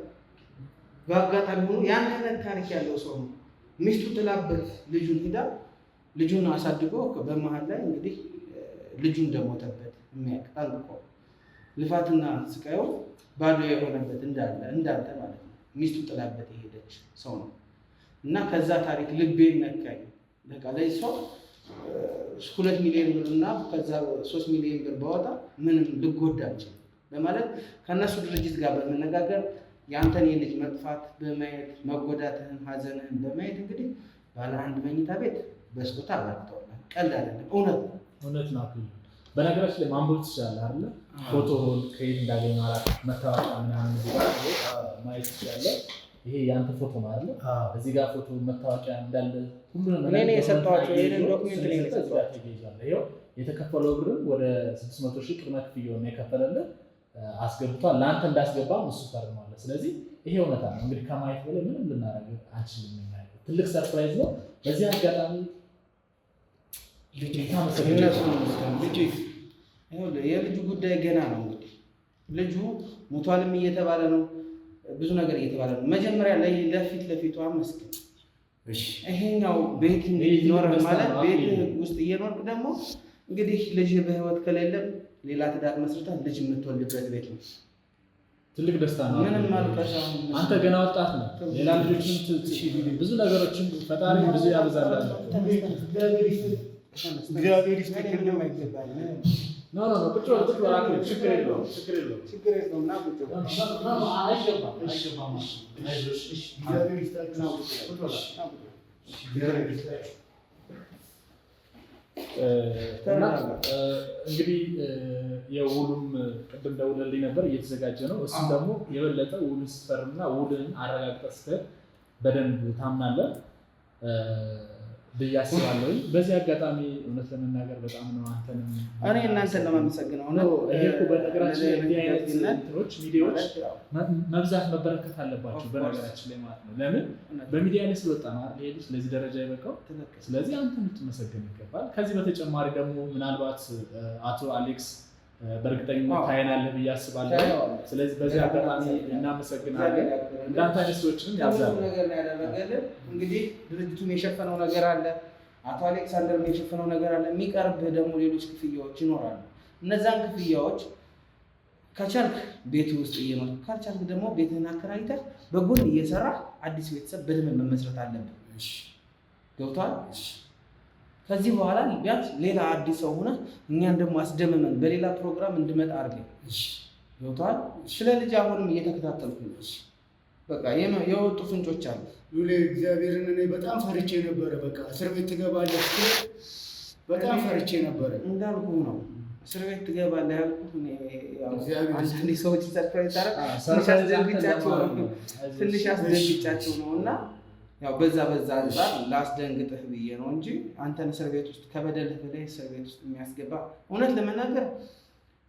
በአጋጣሚ ሆኖ ያን አይነት ታሪክ ያለው ሰው ነው። ሚስቱ ጥላበት ልጁን ሂዳ ልጁን አሳድጎ በመሃል ላይ እንግዲህ ልጁ እንደሞተበት የሚያውቅ ጠንቅቆ ልፋትና ስቃዩ ባዶ የሆነበት እንዳንተ ማለት ነው። ሚስቱ ጥላበት የሄደች ሰው ነው እና ከዛ ታሪክ ልቤን ነካኝ። በቃ ላይ ሰው 2 ሚሊዮን ብር እና ከዛ 3 ሚሊዮን ብር ባወጣ ምንም ልጎዳ አልችልም በማለት ከነሱ ድርጅት ጋር በመነጋገር ያንተን የልጅ መጥፋት በማየት መጎዳትህን ሀዘንህን በማየት እንግዲህ ባለ 1 መኝታ ቤት በስጦታ አላጥተውናል። ቀልድ አይደለም፣ እውነት ነው። በነገራችን ላይ ማንበብ ትችላለህ አይደል? ፎቶውን ከየት እንዳገኘ መታወቂያ ምናምን እዚህ ጋር ማየት ትችላለህ። ይሄ ያንተ ፎቶ ነው አይደል? እዚህ ጋር ፎቶ መታወቂያ እንዳለ ሁሉንም እኔ የሰጠኋቸው ይሄንን ዶክመንት ነው የሰጠኋቸው። ይሄው የተከፈለው ብር ወደ 600,000 ቅድመ ክፍያውን ነው የከፈለልህ አስገብቷል። ለአንተ እንዳስገባም እሱ ፈርሟል። ስለዚህ ይሄ እውነታ ነው። እንግዲህ ከማየት በላይ ምንም ልናደርግ አንችልም። ትልቅ ሰርፕራይዝ ነው። በዚህ አጋጣሚ የልጁ ጉዳይ ገና ነው። እንግዲህ ልጁ ሞቷልም እየተባለ ነው፣ ብዙ ነገር እየተባለ ነው። መጀመሪያ ለፊቱ አመስግን። ይሄኛው ቤት ይኖር ማለት ቤት ውስጥ እየኖርክ ደግሞ እንግዲህ ልጅ በህይወት ከሌለም ሌላ ትዳር መስርታ ልጅ የምትወልድበት ቤት ነው። ትልቅ ደስታ ነው። ምንም ማልቀሻ አንተ ገና ወጣት ነው። ሌላ ልጆችን ብዙ ነገሮችን ፈጣሪ ብዙ ያበዛላል። እግዚአብሔር ይስጥልኝ ነው የማይገባኝ ኖ ቁጭ በል አክሊል፣ ችግር የለውም እና ቁጭ በል አይገባም። እግዚአብሔር ይስጥልኝ እና እንግዲህ የውሉም ቅድም ደውለልኝ ነበር፣ እየተዘጋጀ ነው። እሱም ደግሞ የበለጠ ውሉን ስትፈርምና ውልን አረጋግጠህ ስትሄድ በደንብ ታምናለህ ብዬ አስባለሁ። በዚህ አጋጣሚ እውነት ለመናገር በጣም ነው አንተንም እኔ እናንተን ለማመሰግነው ነው። ይሄ እኮ በነገራችን ላይ እንዲህ አይነት እንትኖች ሚዲያዎች መብዛት መበረከት አለባቸው በነገራችን ላይ ማለት ነው። ለምን በሚዲያ ላይ ስለወጣ ነው አይደል ይሄ ልጅ ለዚህ ደረጃ የበቃው። ስለዚህ አንተ ልትመሰገን ይገባል። ከዚህ በተጨማሪ ደግሞ ምናልባት አቶ አሌክስ በእርግጠኝነት ታየናለህ ብዬ አስባለሁ። ስለዚህ በዚህ አጋጣሚ እናመሰግናለን። እንዳንተ አይነት ሰዎችንም ያብዛል። ነገር ያደረገልን እንግዲህ ድርጅቱን የሸፈነው ነገር አለ፣ አቶ አሌክሳንደር የሸፈነው ነገር አለ። የሚቀርብህ ደግሞ ሌሎች ክፍያዎች ይኖራሉ። እነዛን ክፍያዎች ከቻልክ ቤት ውስጥ እየኖርክ ካልቻልክ ደግሞ ቤትህን አከራይተህ በጎን እየሰራህ አዲስ ቤተሰብ በደንብ መመስረት አለብህ። ገብቶሃል? ከዚህ በኋላ ቢያንስ ሌላ አዲስ ሰው ሆነ እኛን ደግሞ አስደምመን በሌላ ፕሮግራም እንድመጣ አድርገን ገብቶሃል? ስለ ልጅ አሁንም እየተከታተልኩ ነው። በቃ የወጡ ፍንጮች አሉ። ሉሌ እግዚአብሔርን እኔ በጣም ፈርቼ ነበረ። በቃ እስር ቤት ትገባለህ በጣም ፈርቼ ነበረ። እንዳልኩ ነው እስር ቤት ትገባለህ ያልኩት አንዳንድ ሰዎች ሰርፕራይዝ ትንሽ አስደንግጫቸው ነው እና ያው በዛ አንፃር ላስደንግጥህ ብዬ ነው እንጂ አንተን እስር ቤት ውስጥ ከበደልህ በላይ እስር ቤት ውስጥ የሚያስገባ እውነት ለመናገር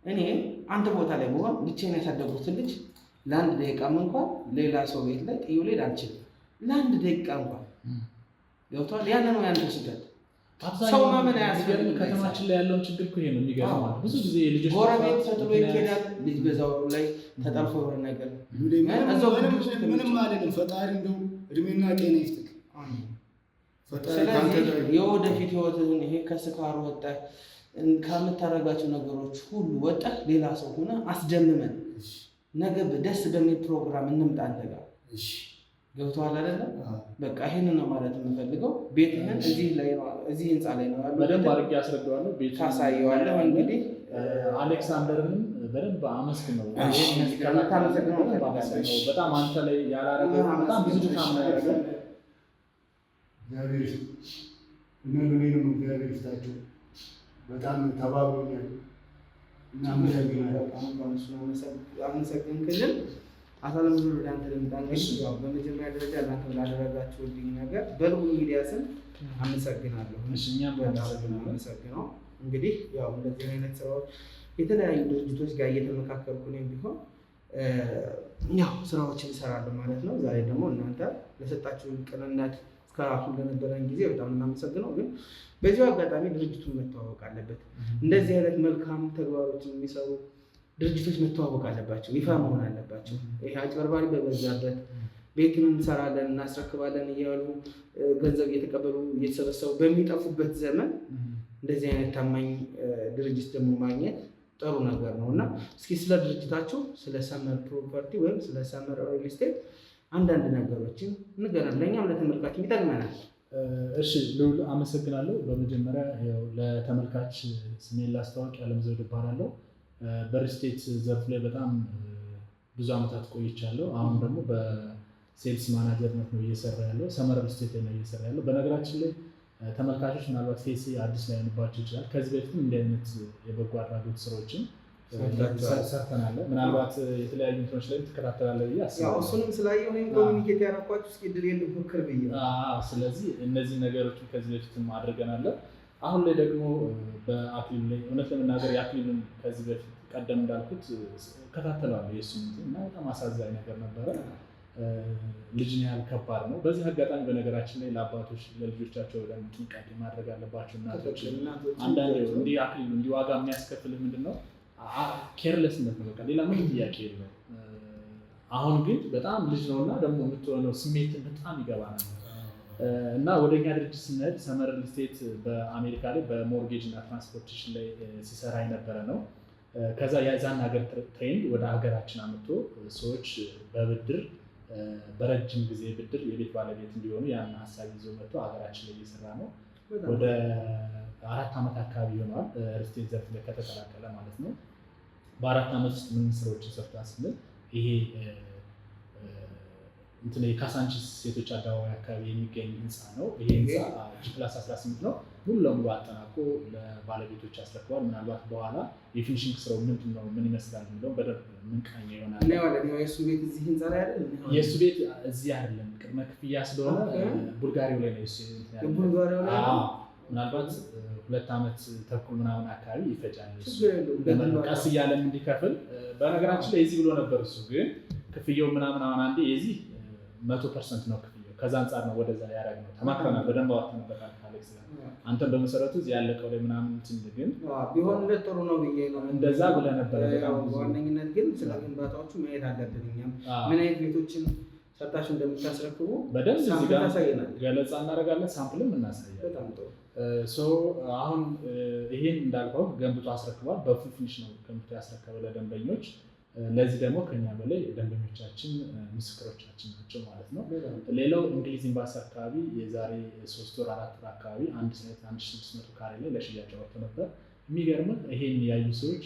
እኔ አንተ ቦታ ላይ ብሆን ብቻዬን ያሳደጉትን ልጅ ለአንድ ደቂቃም እንኳን ሌላ ሰው ቤት ላይ ጥዬው ልሄድ አልችልም። ለአንድ ደቂቃ እንኳን ገብቶሃል? ያለ ነው ያንተ ስህተት። ሰው ማመን አያስፈልግም። ከተማችን ላይ ያለውን ችግር እኮ ይሄ ነው የሚገርመው። ብዙ ጊዜ ልጆች ጎረቤት ተጥሎ ይኬዳል። ልጅ በዛው ላይ ተጠልፎ የሆነ ነገር ምንም አይደለም። ፈጣሪ እንደው እድሜና ጤና ይስጥህ። ስለዚህ የወደፊት ህይወትህን ይሄ ከስካሩ ወጣህ ከምታደርጋቸው ነገሮች ሁሉ ወጣህ ሌላ ሰው ሆነ አስደምመን ነገ ደስ በሚል ፕሮግራም እንምጣ አንተ ጋር ገብቶሃል አይደለም? በቃ ይሄንን ነው ማለት የምፈልገው። ቤትህን እዚህ ህንፃ ላይ ነው ያለው። በደንብ አድርጌ አስረዳዋለሁ። ቤት ታሳየዋለህ። እንግዲህ አሌክሳንደርንም በደንብ አመስግነው። በጣም አንተ ላይ ያላረገው በጣም ብዙ ድካም ነው ያደረገው። እግዚአብሔር እነምኔንም እግዚአብሔር ይስጣቸው። በጣም ተባብሮኛል። አመሰግንክልን። አሳለም ዙር ወደ አንተ ልምጣንሽ። ያው በመጀመሪያ ደረጃ ለአንተ ላደረጋችሁልኝ ነገር በልቡ ሚዲያ ስም አመሰግናለሁ። እኛም አመሰግነው። እንግዲህ ያው እንደዚህ አይነት ስራዎች የተለያዩ ድርጅቶች ጋር እየተመካከልኩ ነው ቢሆን ያው ስራዎችን እሰራለሁ ማለት ነው። ዛሬ ደግሞ እናንተ ለሰጣችሁን ቅንነት እስካሁን ለነበረን ጊዜ በጣም እናመሰግነው። ግን በዚሁ አጋጣሚ ድርጅቱን መተዋወቅ አለበት። እንደዚህ አይነት መልካም ተግባሮችን የሚሰሩ ድርጅቶች መተዋወቅ አለባቸው፣ ይፋ መሆን አለባቸው። ይሄ አጭበርባሪ በበዛበት ቤትን እንሰራለን እናስረክባለን እያሉ ገንዘብ እየተቀበሉ እየተሰበሰቡ በሚጠፉበት ዘመን እንደዚህ አይነት ታማኝ ድርጅት ደግሞ ማግኘት ጥሩ ነገር ነው እና እስኪ ስለ ድርጅታችሁ ስለ ሰመር ፕሮፐርቲ ወይም ስለ ሰመር ሪል ስቴት አንዳንድ ነገሮችን ንገረን፣ ለእኛም ለተመልካችም ይጠቅመናል። እሺ ልዑል አመሰግናለሁ። በመጀመሪያ ለተመልካች ስሜን ላስተዋወቅ፣ ያለምዘውድ እባላለሁ። በሪል ስቴት ዘርፍ ላይ በጣም ብዙ ዓመታት ቆይቻለሁ። አሁን ደግሞ በሴልስ ማናጀርነት ነው እየሰራ ያለው። ሰመር ሪል ስቴት ነው እየሰራ ያለው። በነገራችን ላይ ተመልካቾች ምናልባት ፌስ አዲስ ላይ ሆንባቸው ይችላል። ከዚህ በፊትም እንዲህ አይነት የበጎ አድራጎት ስራዎችን ሰርተናል። ምናልባት የተለያዩ እንትኖች ላይ ትከታተላለህ ብዬ አስባለሁ። እሱንም ስላየሁ እኔም ኮሚኒኬት ያደረኳችሁ እስኪ ድል ልሞክር ብዬ። ስለዚህ እነዚህ ነገሮች ከዚህ በፊትም አድርገናል። አሁን ላይ ደግሞ በአክሊሉ ላይ እውነት ለመናገር የአክሊሉን ከዚህ በፊት ቀደም እንዳልኩት እከታተላለሁ የእሱን እና በጣም አሳዛኝ ነገር ነበረ። ልጅን ያህል ከባድ ነው። በዚህ አጋጣሚ በነገራችን ላይ ለአባቶች ለልጆቻቸው በደንብ ጥንቃቄ ማድረግ አለባቸው። እናቶች አንዳንዴ እንዲህ አክሊሉ እንዲህ ዋጋ የሚያስከፍልህ ምንድን ነው? ኬርለስነት ነው። በቃ ሌላ ምንም ጥያቄ የለውም። አሁን ግን በጣም ልጅ ነው እና ደግሞ የምትሆነው ስሜትን በጣም ይገባናል እና ወደኛ ድርጅት ስንሄድ ሰመር ሪል ስቴት በአሜሪካ ላይ በሞርጌጅ እና ትራንስፖርቴሽን ላይ ሲሰራ የነበረ ነው። ከዛ የዛን ሀገር ትሬንድ ወደ ሀገራችን አምጥቶ ሰዎች በብድር በረጅም ጊዜ ብድር የቤት ባለቤት እንዲሆኑ ያን ሀሳብ ይዞ መጥቶ ሀገራችን ላይ እየሰራ ነው። ወደ 4 ዓመት አካባቢ ይሆናል ሪል ስቴት ዘርፍ ላይ ከተቀላቀለ ማለት ነው። በ4 ዓመት ውስጥ ምን ስራዎችን ሰርቷል ስንል ይሄ እንትን የካሳንቺስ ሴቶች አደባባይ አካባቢ የሚገኝ ህንፃ ነው። ይሄ ህንፃ +18 ነው። ሙሉ ለሙሉ አጠናቆ ለባለቤቶች ያስረክባል። ምናልባት በኋላ የፊኒሽንግ ስራው ምንድን ነው ምን ይመስላል የሚለው በደንብ ምንቃኝ ይሆናል። የእሱ ቤት እዚህ ህንፃ ላይ አይደል? የእሱ ቤት እዚህ አይደለም፣ ቅድመ ክፍያ ስለሆነ ቡልጋሪያው ላይ ነው። ቡልጋሪያው ላይ ምናልባት 2 ዓመት ተኩል ምናምን አካባቢ ይፈጃል። ቀስ እያለም እንዲከፍል በነገራችን ላይ የዚህ ብሎ ነበር። እሱ ግን ክፍያው ምናምን አሁን አንዴ የዚህ 100% ነው ክፍያው። ከዛ አንጻር ነው ወደዛ ያደረግነው። ተማክረናል፣ በደንብ አወጣንበታል አሌክስ ጋር። አንተም በመሰረቱ እዚህ ያለቀው ላይ ምናምን እንትን ግን ቢሆን ጥሩ ነው ብዬ ነው እንደዛ ብለህ ነበረ። በዋነኝነት ግን ስለ ግንባታዎቹ ማየት አለብን። እኛም ምን አይነት ቤቶችን ሰርታችሁ እንደምታስረክቡ በደንብ እዚህ ጋር ገለጻ እናደርጋለን፣ ሳምፕልም እናሳያለን። በጣም ጥሩ። አሁን ይሄን እንዳልከው ገንብቶ አስረክቧል። በፉል ፊኒሽ ነው ገንብቶ ያስረከበ ለደንበኞች። ለዚህ ደግሞ ከኛ በላይ ደንበኞቻችን ምስክሮቻችን ናቸው ማለት ነው። ሌላው እንግሊዝ ኤምባሲ አካባቢ የዛሬ 3 ወር 4 ወር አካባቢ አንድ ሳይት 1600 ካሬ ላይ ለሽያጭ ወጥቶ ነበር። የሚገርምህ ይሄን ያዩ ሰዎች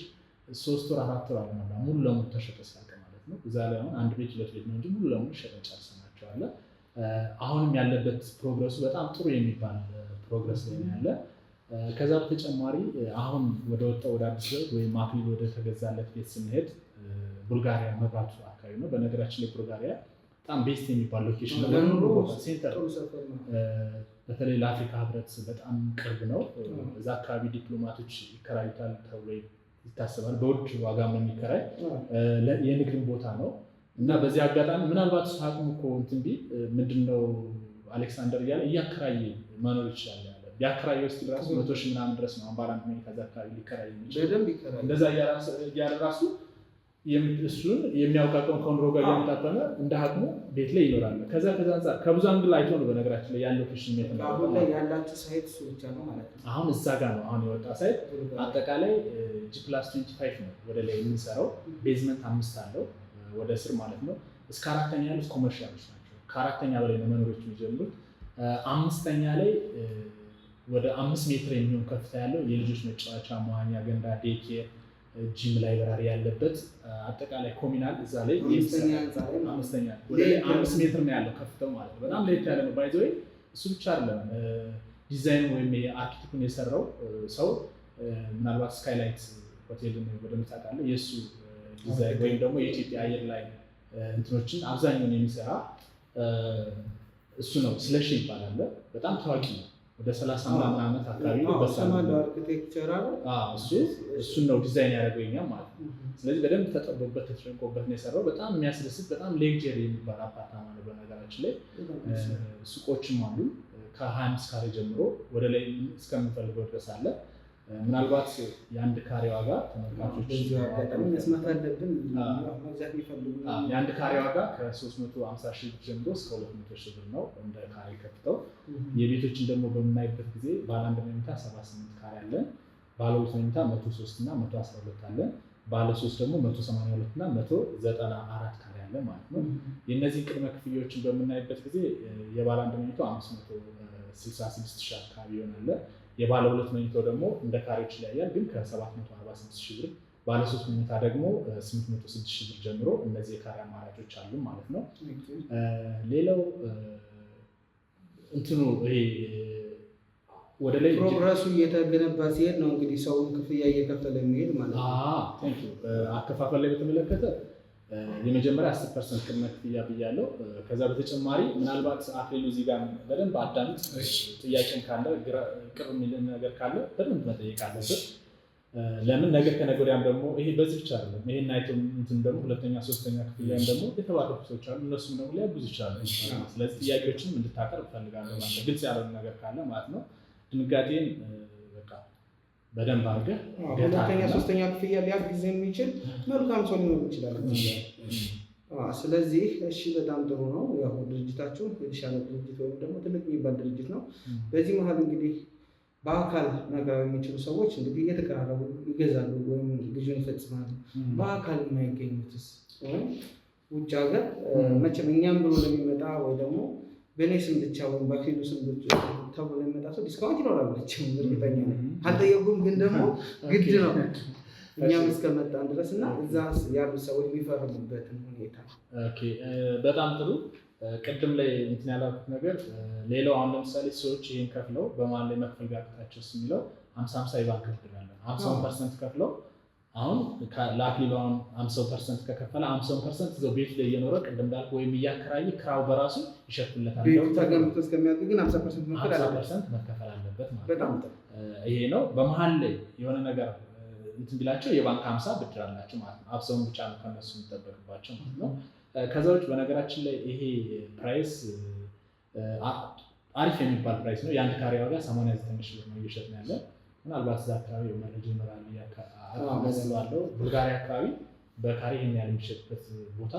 3 ወር 4 ወር አልሞላ ሙሉ ለሙሉ ተሸጠ ሲያልቅ ማለት ነው። እዛ ላይ አሁን 1 ቤት 2 ቤት ነው እንጂ ሙሉ ለሙሉ ሸጠን ጨርሰናቸዋል። አሁንም ያለበት ፕሮግረሱ በጣም ጥሩ የሚባል ፕሮግረስ ላይ ያለ። ከዛ በተጨማሪ አሁን ወደ ወጣው ወደ አዲስ ቤት ወይም አክሊል ወደ ተገዛለት ቤት ስንሄድ ቡልጋሪያ መብራቱ አካባቢ ነው። በነገራችን ላይ ቡልጋሪያ በጣም ቤስት የሚባል ሎኬሽን ነው። ሴንተር በተለይ ለአፍሪካ ህብረት በጣም ቅርብ ነው። እዛ አካባቢ ዲፕሎማቶች ይከራዩታል ተብሎ ይታሰባል። በውድ ዋጋ ነው የሚከራይ። የንግድም ቦታ ነው እና በዚህ አጋጣሚ ምናልባት እሱ አቅሙ እኮ እንትን ቢል ምንድነው አሌክሳንደር እያለ እያከራየ መኖር ይችላል። ያከራየው እስኪ ራሱ 100,000 ምናምን ድረስ ነው። አምባራን ምን ከዛ አካባቢ ሊከራይ ይችላል። እንደዛ እያለ ራሱ እሱን የሚያውቃቀውን ከኑሮ ጋር እያመጣጠነ እንደ አቅሙ ቤት ላይ ይኖራል። ከዛ አንጻር ከብዙ አንግል አይቶ ነው በነገራችን ላይ ያለው ሎኬሽን ነው። አሁን ላይ ያላችሁ ሳይት እሱ ብቻ ነው ማለት ነው። አሁን እዛ ጋር ነው አሁን የወጣ ሳይት። አጠቃላይ G+25 ነው ወደ ላይ የምንሰራው። ቤዝመንት 5 አለው ወደ ስር ማለት ነው። እስከ 4ኛ ያሉት ኮመርሻሎች ናቸው። ከአራተኛ በላይ ነው መኖሪያዎች የሚጀምሩት። አምስተኛ ላይ ወደ 5 ሜትር የሚሆን ከፍታ ያለው የልጆች መጫወቻ፣ መዋኛ ገንዳ፣ ዴኬር፣ ጂም፣ ላይብራሪ ያለበት አጠቃላይ ኮሚናል እዛ ላይ አምስተኛ ወደ 5 ሜትር ነው ያለው ከፍታው ማለት ነው። በጣም ለየት ያለ ነው። ባይ ዘ ወይ እሱ ብቻ አይደለም ዲዛይን ወይም የአርኪቴክቱን የሰራው ሰው ምናልባት ስካይላይት ሆቴልን በደንብ ታውቃለህ። የእሱ ዲዛይን ወይም ደግሞ የኢትዮጵያ አየር ላይ እንትኖችን አብዛኛውን የሚሰራ እሱ ነው። ስለሺ ይባላል። በጣም ታዋቂ ነው። ወደ 30 ምናምን ዓመት አካባቢ ነው በሰማለው አርኪቴክቸር አለ። እሱን ነው ዲዛይን ያደረገው የኛ ማለት ነው። ስለዚህ በደንብ ተጠቦበት ተጨንቆበት ነው የሰራው። በጣም የሚያስደስት በጣም ሌክጀሪ የሚባል አፓርታማ ነው። በነገራችን ላይ ሱቆችም አሉ ከ25 ካሬ ጀምሮ ወደ ላይ እስከምንፈልገው ድረስ አለ። ምናልባት የአንድ ካሬ ዋጋ ተመልካቾች መስማት አለብን መግዛት የሚፈልጉ የአንድ ካሬ ዋጋ ከ350 ሺህ ጀምሮ እስከ 200 ሺህ ብር ነው እንደ ካሬ ከፍተው። የቤቶችን ደግሞ በምናይበት ጊዜ ባለ 1 መኝታ 78 ካሬ አለን፣ ባለ 2 መኝታ 103 እና 112 አለን፣ ባለ 3 ደግሞ 182 እና 194 ካሬ አለ ማለት ነው። የእነዚህ ቅድመ ክፍያዎችን በምናይበት ጊዜ የባለ 1 መኝታው 566 ሺህ አካባቢ ይሆናል። የባለ 2 መኝታው ደግሞ እንደ ካሬዎች ይለያያል፣ ግን ከ746 ሺህ ብር፣ ባለ 3 መኝታ ደግሞ 806 ሺህ ብር ጀምሮ እነዚህ የካሬ አማራጮች አሉ ማለት ነው። ሌላው እንትኑ ይሄ ወደ ላይ ፕሮግረሱ እየተገነባ ሲሄድ ነው እንግዲህ ሰውን ክፍያ እየከፈለ የሚሄድ ማለት ነው። አከፋፈል ላይ በተመለከተ የመጀመሪያ 10% ቅድመ ክፍያ ብያለሁ። ከዛ በተጨማሪ ምናልባት አክሊሉ እዚህ ጋር በደንብ አዳምጥ። ጥያቄም ካለ ቅር የሚል ነገር ካለ በደንብ መጠየቅ አለበት። ለምን ነገ ከነገ ወዲያም ደግሞ ይሄ በዚህ ብቻ አይደለም። ይሄን አይቶ እንትን ደግሞ ሁለተኛ ሶስተኛ ክፍያም ደግሞ የተባረኩ ሰዎች አሉ፣ እነሱም ደግሞ ሊያግዙ ይችላሉ። ስለዚህ ጥያቄዎችንም እንድታቀርብ እፈልጋለሁ ማለት ነው። ግልጽ ያለው ነገር ካለ ማለት ነው። ድንጋጤን በቃ በደንብ አድርገህ ሁለተኛ ሶስተኛ ክፍያ ሊያግዝ የሚችል መልካም ሰው ሊኖር ይችላል። ስለዚህ እሺ በጣም ጥሩ ነው። ያው ድርጅታችሁ የተሻለ ድርጅት ወይም ደግሞ ትልቅ የሚባል ድርጅት ነው። በዚህ መሀል እንግዲህ በአካል መቅረብ የሚችሉ ሰዎች እንግዲህ እየተቀራረቡ ይገዛሉ ወይም ግዥን ይፈጽማሉ። በአካል የማይገኙትስ ወይም ውጭ ሀገር መቼም እኛም ብሎ ለሚመጣ ወይ ደግሞ በእኔ ስም ብቻ ወይም በአክሊሉ ስም ብቻ ተብሎ ለሚመጣ ሰው ዲስካውንት ይኖራል መቼም እርግጠኛ ነኝ። አልጠየቁም፣ ግን ደግሞ ግድ ነው እኛም እስከመጣን ድረስ እና እዛ ያሉ ሰዎች የሚፈርሙበትን ሁኔታ። በጣም ጥሩ። ቅድም ላይ እንትን ያላልኩት ነገር ሌላው አሁን ለምሳሌ ሰዎች ይህን ከፍለው በማን ላይ መክፈል ቢያቅታቸው የሚለው 50 የባንክ ብድር አለ። 50% ከፍለው አሁን ለአክሊሉ አሁን 50% ከከፈለ 50% እዛው ቤት ላይ እየኖረ ቅድም እንዳልኩ ወይም እያከራየ ክራው በራሱ ይሸፍንለታል። ቤቱ ተገንብቶ እስከሚያልቅ ግን 50% መከፈል አለበት ማለት ነው። ይሄ ነው። በመሀል ላይ የሆነ ነገር እንትን ቢላቸው የባንክ 50 ብድር አላቸው ማለት ነው። አብሰውን ብቻ ነው ከነሱ የሚጠበቅባቸው ማለት ነው። ከዛ ውጭ በነገራችን ላይ ይሄ ፕራይስ አሪፍ የሚባል ፕራይስ ነው። የአንድ ካሬ ዋጋ 89 ሺህ ብር ነው እየሸጥን ያለ። ምናልባት እዛ አካባቢ መረጃ ይኖራል አለው። ቡልጋሪያ አካባቢ በካሬ ይሄን ያህል የሚሸጥበት ቦታ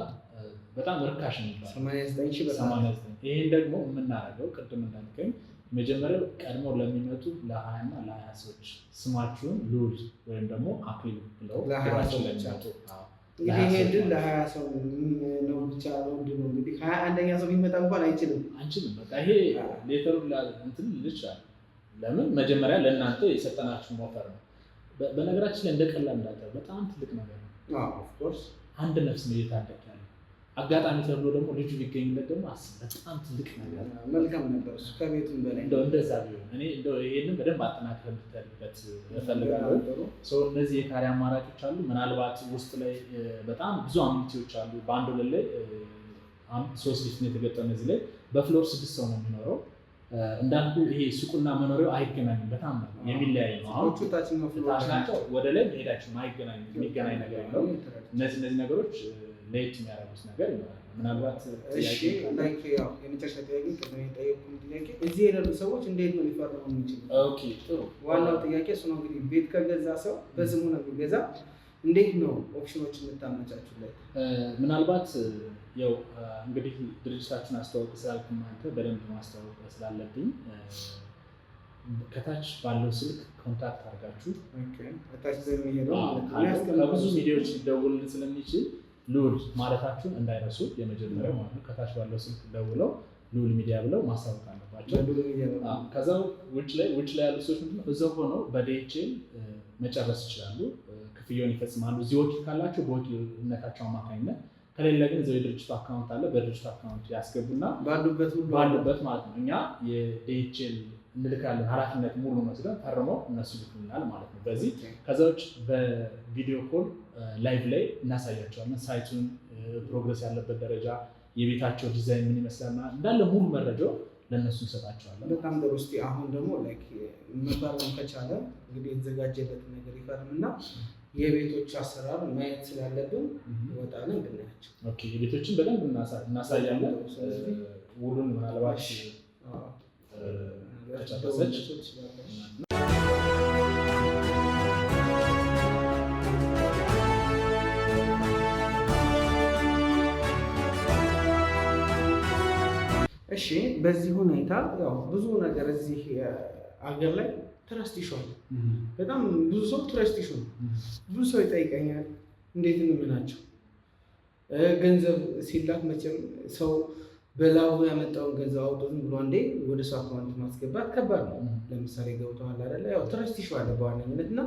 በጣም ርካሽ ነው የሚባለው 89 ሺህ ብር። ይሄን ደግሞ የምናደርገው ቅድም እንዳልከኝ መጀመሪያው ቀድሞ ለሚመጡ ለ20 እና ለ20 ሰዎች ስማችሁን ሉል ወይም ደግሞ አክሊሉ ብለው ለ20 ሰዎች እንግዲህ ይሄ ድል ለ20 ሰው ነው ብቻ ነው ድል ነው። እንግዲህ 21ኛ ሰው ቢመጣ እንኳን አንችልም። በቃ ይሄ ሌተሩ እንትን ልቻል። ለምን መጀመሪያ ለእናንተ የሰጠናችሁ ሞፈር ነው። በነገራችን ላይ እንደቀላል እንዳጠር በጣም ትልቅ ነገር ነው። ኦፍ ኮርስ አንድ ነፍስ ነው እየታደገ ያለው። አጋጣሚ ተብሎ ደግሞ ልጁ ቢገኝለት ደግሞ በጣም ትልቅ ነገር ነው። መልካም ነበር እሱ ከቤቱም በላይ እንደዛ ቢሆን እኔ ይሄንን በደንብ አጠናክረን ብትሄድበት እፈልጋለሁ። እነዚህ የካሬ አማራጮች አሉ። ምናልባት ውስጥ ላይ በጣም ብዙ አሚኒቲዎች አሉ። በአንድ ወለል ላይ 3 ሊፍት ነው የተገጠመ። እዚህ ላይ በፍሎር 6 ሰው ነው የሚኖረው። እንዳልኩ ይሄ ሱቁና መኖሪያው አይገናኝም። በጣም የሚለያይ ነው። አሁን ታች ናቸው ወደ ላይ መሄዳቸው አይገናኝም። የሚገናኝ ነገር የለውም። እነዚህ ነገሮች ለየት የሚያደርጉት ነገር ይኖራል። ምናልባት የመጨረሻ ጥያቄ ቅድም የጠየቁን ጥያቄ እዚህ የሌሉ ሰዎች እንዴት ነው ሊፈርሙ የሚችሉ? ጥሩ ዋናው ጥያቄ እሱ ነው። እንግዲህ ቤት ከገዛ ሰው በስሙ ነው የሚገዛ። እንዴት ነው ኦፕሽኖች የምታመቻቹለት? ምናልባት ያው እንግዲህ ድርጅታችን አስተዋውቅ ስላልክም አንተ በደንብ ማስተዋወቅ ስላለብኝ ከታች ባለው ስልክ ኮንታክት አድርጋችሁ ከታች በሚሄደው ከብዙ ሚዲያዎች ሊደውልን ስለሚችል ልዑል ማለታችሁን እንዳይረሱ። የመጀመሪያው ማለት ነው ከታች ባለው ስልክ ደውለው ልዑል ሚዲያ ብለው ማስታወቅ አለባቸው። ከዛ ውጭ ላይ ያሉ ሰዎች ምንድነው እዛው ሆነው በዲኤችኤል መጨረስ ይችላሉ፣ ክፍያውን ይፈጽማሉ። እዚህ ወኪል ካላቸው በወኪልነታቸው አማካኝነት፣ ከሌለ ግን እዛው የድርጅቱ አካውንት አለ፣ በድርጅቱ አካውንት ያስገቡና ባሉበት ማለት ነው እኛ የዲኤችኤል እንልካለን። ኃላፊነት ሙሉ መስለን ፈርመው እነሱ ይልኩልናል ማለት ነው። በዚህ ከዛ ውጭ በቪዲዮ ኮል ላይቭ ላይ እናሳያቸዋለን። ሳይቱን ፕሮግረስ ያለበት ደረጃ፣ የቤታቸው ዲዛይን ምን ይመስላልና እንዳለ ሙሉ መረጃው ለእነሱ እንሰጣቸዋለን። በጣም ጥሩ። እስኪ አሁን ደግሞ መፈረም ከቻለ እንግዲህ የተዘጋጀለት ነገር ይፈርምና የቤቶች አሰራር ማየት ስላለብን ወጣለን ብናያቸው። ኦኬ፣ የቤቶችን በደንብ እናሳያለን። ውሉን ምናልባት ከጨረሰች እሺ። በዚህ ሁኔታ ያው ብዙ ነገር እዚህ አገር ላይ ትረስት ኢሹ አለ። በጣም ብዙ ሰው ትረስት ኢሹ ነው። ብዙ ሰው ይጠይቀኛል እንዴት እንምናቸው። ገንዘብ ሲላክ መቼም ሰው በላቡ ያመጣውን ገንዘብ አውጥቶ ዝም ብሎ አንዴ ወደ ሰው አካውንት ማስገባት ከባድ ነው። ለምሳሌ ገብተዋል አይደለ? ያው ትረስት ኢሹ አለ በዋነኝነት እና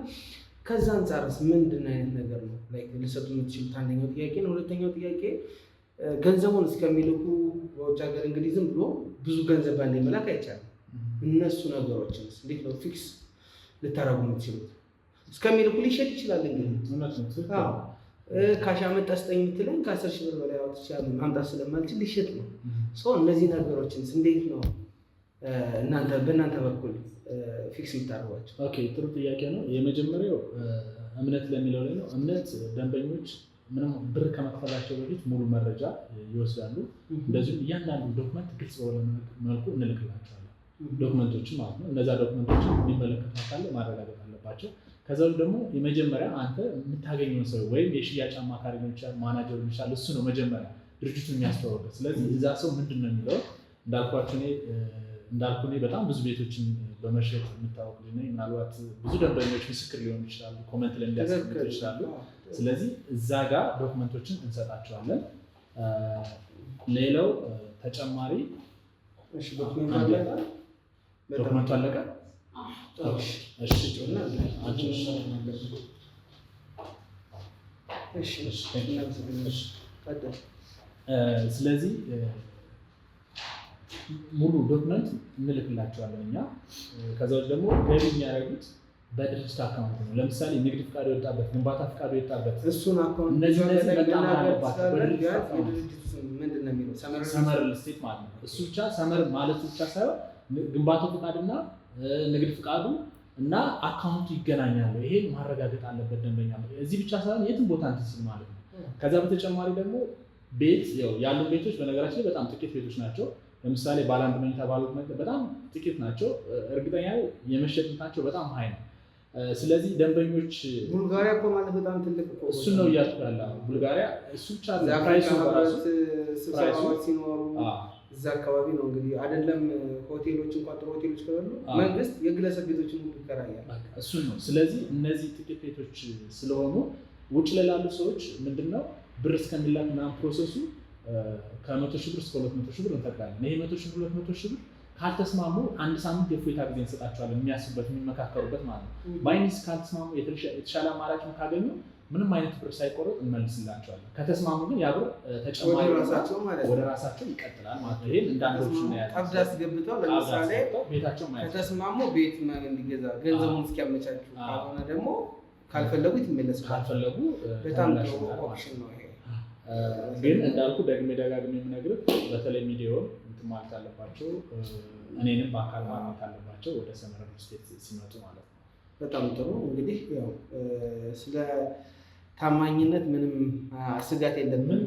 ከዛ አንጻርስ ምንድን አይነት ነገር ነው ልሰጡ የምትችሉት? አንደኛው ጥያቄ ነው። ሁለተኛው ጥያቄ ገንዘቡን እስከሚልኩ በውጭ ሀገር እንግዲህ ዝም ብሎ ብዙ ገንዘብ ባንዴ መላክ አይቻልም። እነሱ ነገሮችን እንዴት ነው ፊክስ ልታረጉ የምትችሉት? እስከሚልኩ ሊሸጥ ይችላል። እንግዲህ ካሽ አመጣ ስጠኝ የምትለኝ ከ10 ሺህ ብር በላይ አውጥቼ ማምጣት ስለማልችል ሊሸጥ ነው። እነዚህ ነገሮችን እንዴት ነው በእናንተ በኩል ፊክስ የምታደርጓቸው? ኦኬ፣ ጥሩ ጥያቄ ነው። የመጀመሪያው እምነት ለሚለው ላይ ነው። እምነት ደንበኞች ምንም ብር ከመክፈላቸው በፊት ሙሉ መረጃ ይወስዳሉ። እንደዚሁም እያንዳንዱ ዶክመንት ግልጽ በሆነ መልኩ እንልክላቸዋለን። ዶክመንቶችን ማለት ነው። እነዛ ዶክመንቶችን የሚመለከቱ አካል ማረጋገጥ አለባቸው። ከዛ ደግሞ የመጀመሪያ አንተ የምታገኘውን ሰው ወይም የሽያጭ አማካሪ ሊሆን ይችላል፣ ማናጀር ሊሆን ይችላል፣ እሱ ነው መጀመሪያ ድርጅቱን የሚያስተዋወቀው። ስለዚህ እዛ ሰው ምንድን ነው የሚለው እንዳልኩ እኔ በጣም ብዙ ቤቶችን በመሸጥ የምታወቅ ልጅ ነኝ። ምናልባት ብዙ ደንበኞች ምስክር ሊሆኑ ይችላሉ፣ ኮመንት ላይ እንዲያስቀምጡ ይችላሉ። ስለዚህ እዛ ጋር ዶክመንቶችን እንሰጣቸዋለን። ሌላው ተጨማሪ ዶክመንቱ አለቀ። ስለዚህ ሙሉ ዶክመንት እንልክላቸዋለን እኛ። ከዛ ውጭ ደግሞ ገቢ የሚያደርጉት በድርጅት አካውንት ነው። ለምሳሌ ንግድ ፍቃድ የወጣበት፣ ግንባታ ፍቃድ የወጣበት እሱን አካውንት እነዚህ በጣም አለባቸው። ሰመር ስቴት ማለት ነው። እሱ ብቻ ሰመር ማለት ብቻ ሳይሆን ግንባታው ፍቃድና ንግድ ፍቃዱ እና አካውንቱ ይገናኛሉ። ይሄን ማረጋገጥ አለበት ደንበኛ። እዚህ ብቻ ሳይሆን የትም ቦታ እንትን ሲል ማለት ነው። ከዛ በተጨማሪ ደግሞ ቤት ያሉ ቤቶች በነገራችን ላይ በጣም ጥቂት ቤቶች ናቸው። ለምሳሌ ባለ አንድ መኝታ ባሉት በጣም ጥቂት ናቸው። እርግጠኛ የመሸጥ እንትናቸው በጣም ሀይ ነው። ስለዚህ ደንበኞች ቡልጋሪያ እኮ ማለት በጣም ትልቅ እኮ እሱ ነው እያልኩ ያለው። ቡልጋሪያ እሱ ብቻ ፕራይሱ በራሱ ስብሰባዎች ሲኖሩ እዛ አካባቢ ነው እንግዲህ አይደለም ሆቴሎች እንኳን ጥሩ ሆቴሎች ከሆኑ መንግስት የግለሰብ ቤቶችን ሁሉ ይከራያል። እሱን ነው። ስለዚህ እነዚህ ጥቂት ቤቶች ስለሆኑ ውጭ ላይ ላሉ ሰዎች ምንድነው ብር እስከሚላክ ምናምን ፕሮሰሱ ከ100 ሺህ ብር እስከ 200 ሺህ ብር እንፈቅዳለን። ይሄ 100 ሺህ ብር 200 ሺህ ብር ካልተስማሙ አንድ ሳምንት የፎይታ ጊዜ እንሰጣቸዋለን፣ የሚያስቡበት የሚመካከሩበት ማለት ነው። ባይኒስ ካልተስማሙ የተሻለ አማራጭ ካገኙ ምንም አይነት ብር ሳይቆረጥ እንመልስላቸዋለን። ከተስማሙ ግን ያ ብር ተጨማሪ ወደ ራሳቸው ይቀጥላል ማለት ነው። ይሄን እንዳንዶች ነው ያለው። ቀብድ አስገብተው ለምሳሌ ቤታቸው ማለት ከተስማሙ ቤት እንዲገዛ ገንዘቡን እስኪያመቻቹ፣ ካልሆነ ደግሞ ካልፈለጉት ይመለሳል። ካልፈለጉ በጣም ጥሩ ኦፕሽን ነው ይሄ። ግን እንዳልኩ ደግሜ ደጋግሜ የምነግርህ በተለይ ሚዲያውን እንትን ማለት አለባቸው፣ እኔንም በአካል ማግኘት አለባቸው ወደ ሰመረ ሪል ስቴት ሲመጡ ማለት ነው። በጣም ጥሩ። እንግዲህ ያው ስለ ታማኝነት ምንም ስጋት የለብንም።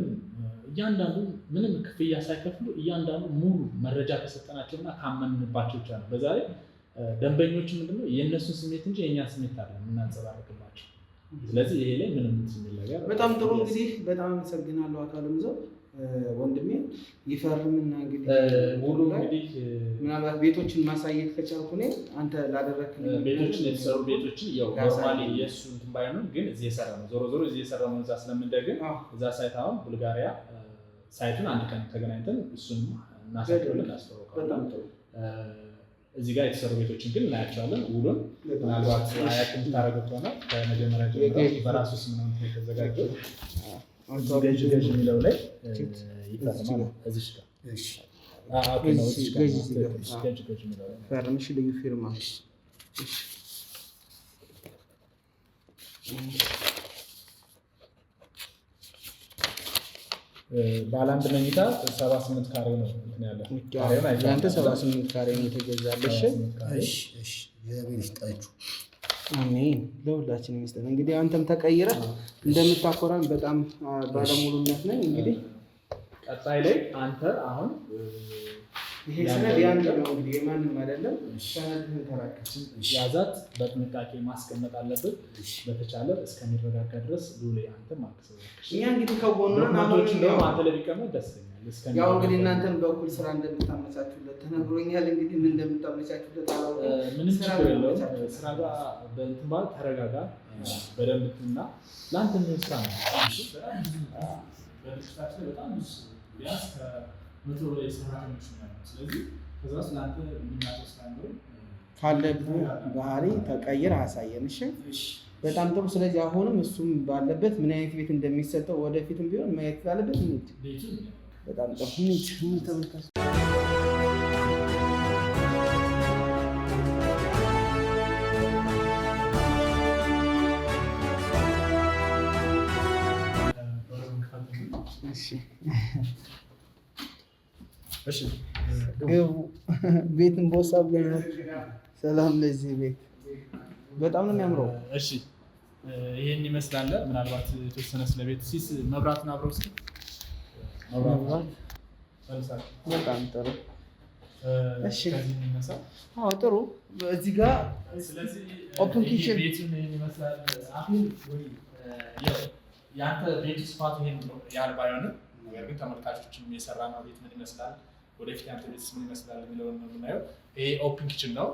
እያንዳንዱ ምንም ክፍያ ሳይከፍሉ እያንዳንዱ ሙሉ መረጃ ከሰጠናቸውና ካመንባቸው ብቻ ነው። በዛሬ ደንበኞች ምንድነው የእነሱን ስሜት እንጂ የእኛን ስሜት አለ የምናንጸባርቅባቸው። ስለዚህ ይሄ ላይ ምንም ስሜት ነገር በጣም ጥሩ። እንግዲህ በጣም አመሰግናለሁ አቶ አለምዘው። ወንድሜ ይፈርምና እንግዲህ ሙሉ እንግዲህ ምናልባት ቤቶችን ማሳየት ከቻልኩ እኔ አንተ ላደረክልኝ ቤቶችን የተሰሩ ቤቶችን ያው ኖርማሊ የእሱ እንትን ባይሆንም ግን እዚህ የሰራ ነው። ዞሮ ዞሮ እዚህ የሰራ ነው። እዛ ስለምንደግም እዛ ሳይት አሁን ቡልጋሪያ ሳይቱን አንድ ቀን ተገናኝተን እሱን እናሳየዋለን፣ እናስተዋውቃለን። እዚህ ጋር የተሰሩ ቤቶችን ግን እናያቸዋለን። ውሉን ምናልባት አያክም ታደርገው ከሆነ ከመጀመሪያ ጀምሮ በራሱ ስም ነው የተዘጋጀው። ገዥ የሚለው ላይ ይፈርማል። እዚህ ጋር ፈርምሽ ልዩ ፊርማ ባለ አንድ መኝታ 78 ካሬ ነው ያለው። ያንተ 78 ካሬ ነው የተገዛለሽ። እሺ የቤት ይስጣችሁ። አሜን። ለሁላችንም ይስጠን። እንግዲህ አንተም ተቀይረህ እንደምታኮራን በጣም ባለሙሉነት ነኝ። እንግዲህ ቀጣይ ላይ አንተ አሁን ይሄ ሰነድ ያንተ ነው እንግዲህ የማንም አይደለም። ሰነድህን ተራከች ያዛት በጥንቃቄ ማስቀመጥ አለብን። በተቻለ እስከሚረጋጋ ድረስ ዱሌ አንተ ማክሰው እኛ እንግዲህ ከጎኑ ዶክመንቶችን ደግሞ አንተ ላይ ቢቀመጥ ደስ ይለኛል። ያው እንግዲህ እናንተም በኩል ስራ እንደምታመቻቹለት ተነግሮኛል። እንግዲህ ምን እንደምታመቻቹለት አላውቅም። ምንም ችግር የለውም። ስራ ጋር በእንትን ማለት ተረጋጋ በደንብ እና ለአንተ ምን ስራ ነው በድርጅታችን በጣም ብዙ ቢያንስ ከ100 በላይ ሰራተኞች ነው ያሉት። ስለዚህ ከዛ ውስጥ ለአንተ የሚናጠው ስራ ነው ካለብህ ባህሪ ተቀይር አሳየን። እሺ በጣም ጥሩ። ስለዚህ አሁንም እሱም ባለበት ምን አይነት ቤት እንደሚሰጠው ወደፊትም ቢሆን ማየት ካለበት እንዴ በጣም ጥሩ ምን ተመልካች እሺ ቤትን ቦሳ ብለህ ሰላም ለዚህ ቤት በጣም ነው የሚያምረው። እሺ ይሄን ይመስላል። ምናልባት የተወሰነ ስለ ቤት ሲስ መብራቱን አብረው እስኪ መብራት በጣም ጥሩ። እሺ ከዚህ የሚመስለው ጥሩ። እዚህ ጋር ስለዚህ ኦፕን ኪችን ቤቱን ይመስላል። አሁን ወይ ያንተ ቤት ስፋቱ ይሄን ያህል ባይሆንም ነገር ግን ተመልካቾችም የሰራ ነው ቤት ምን ይመስላል ወደፊት ያንተ ቤት ምን ይመስላል የሚለውን ነው የምናየው። ይሄ ኦፕን ኪችን ነው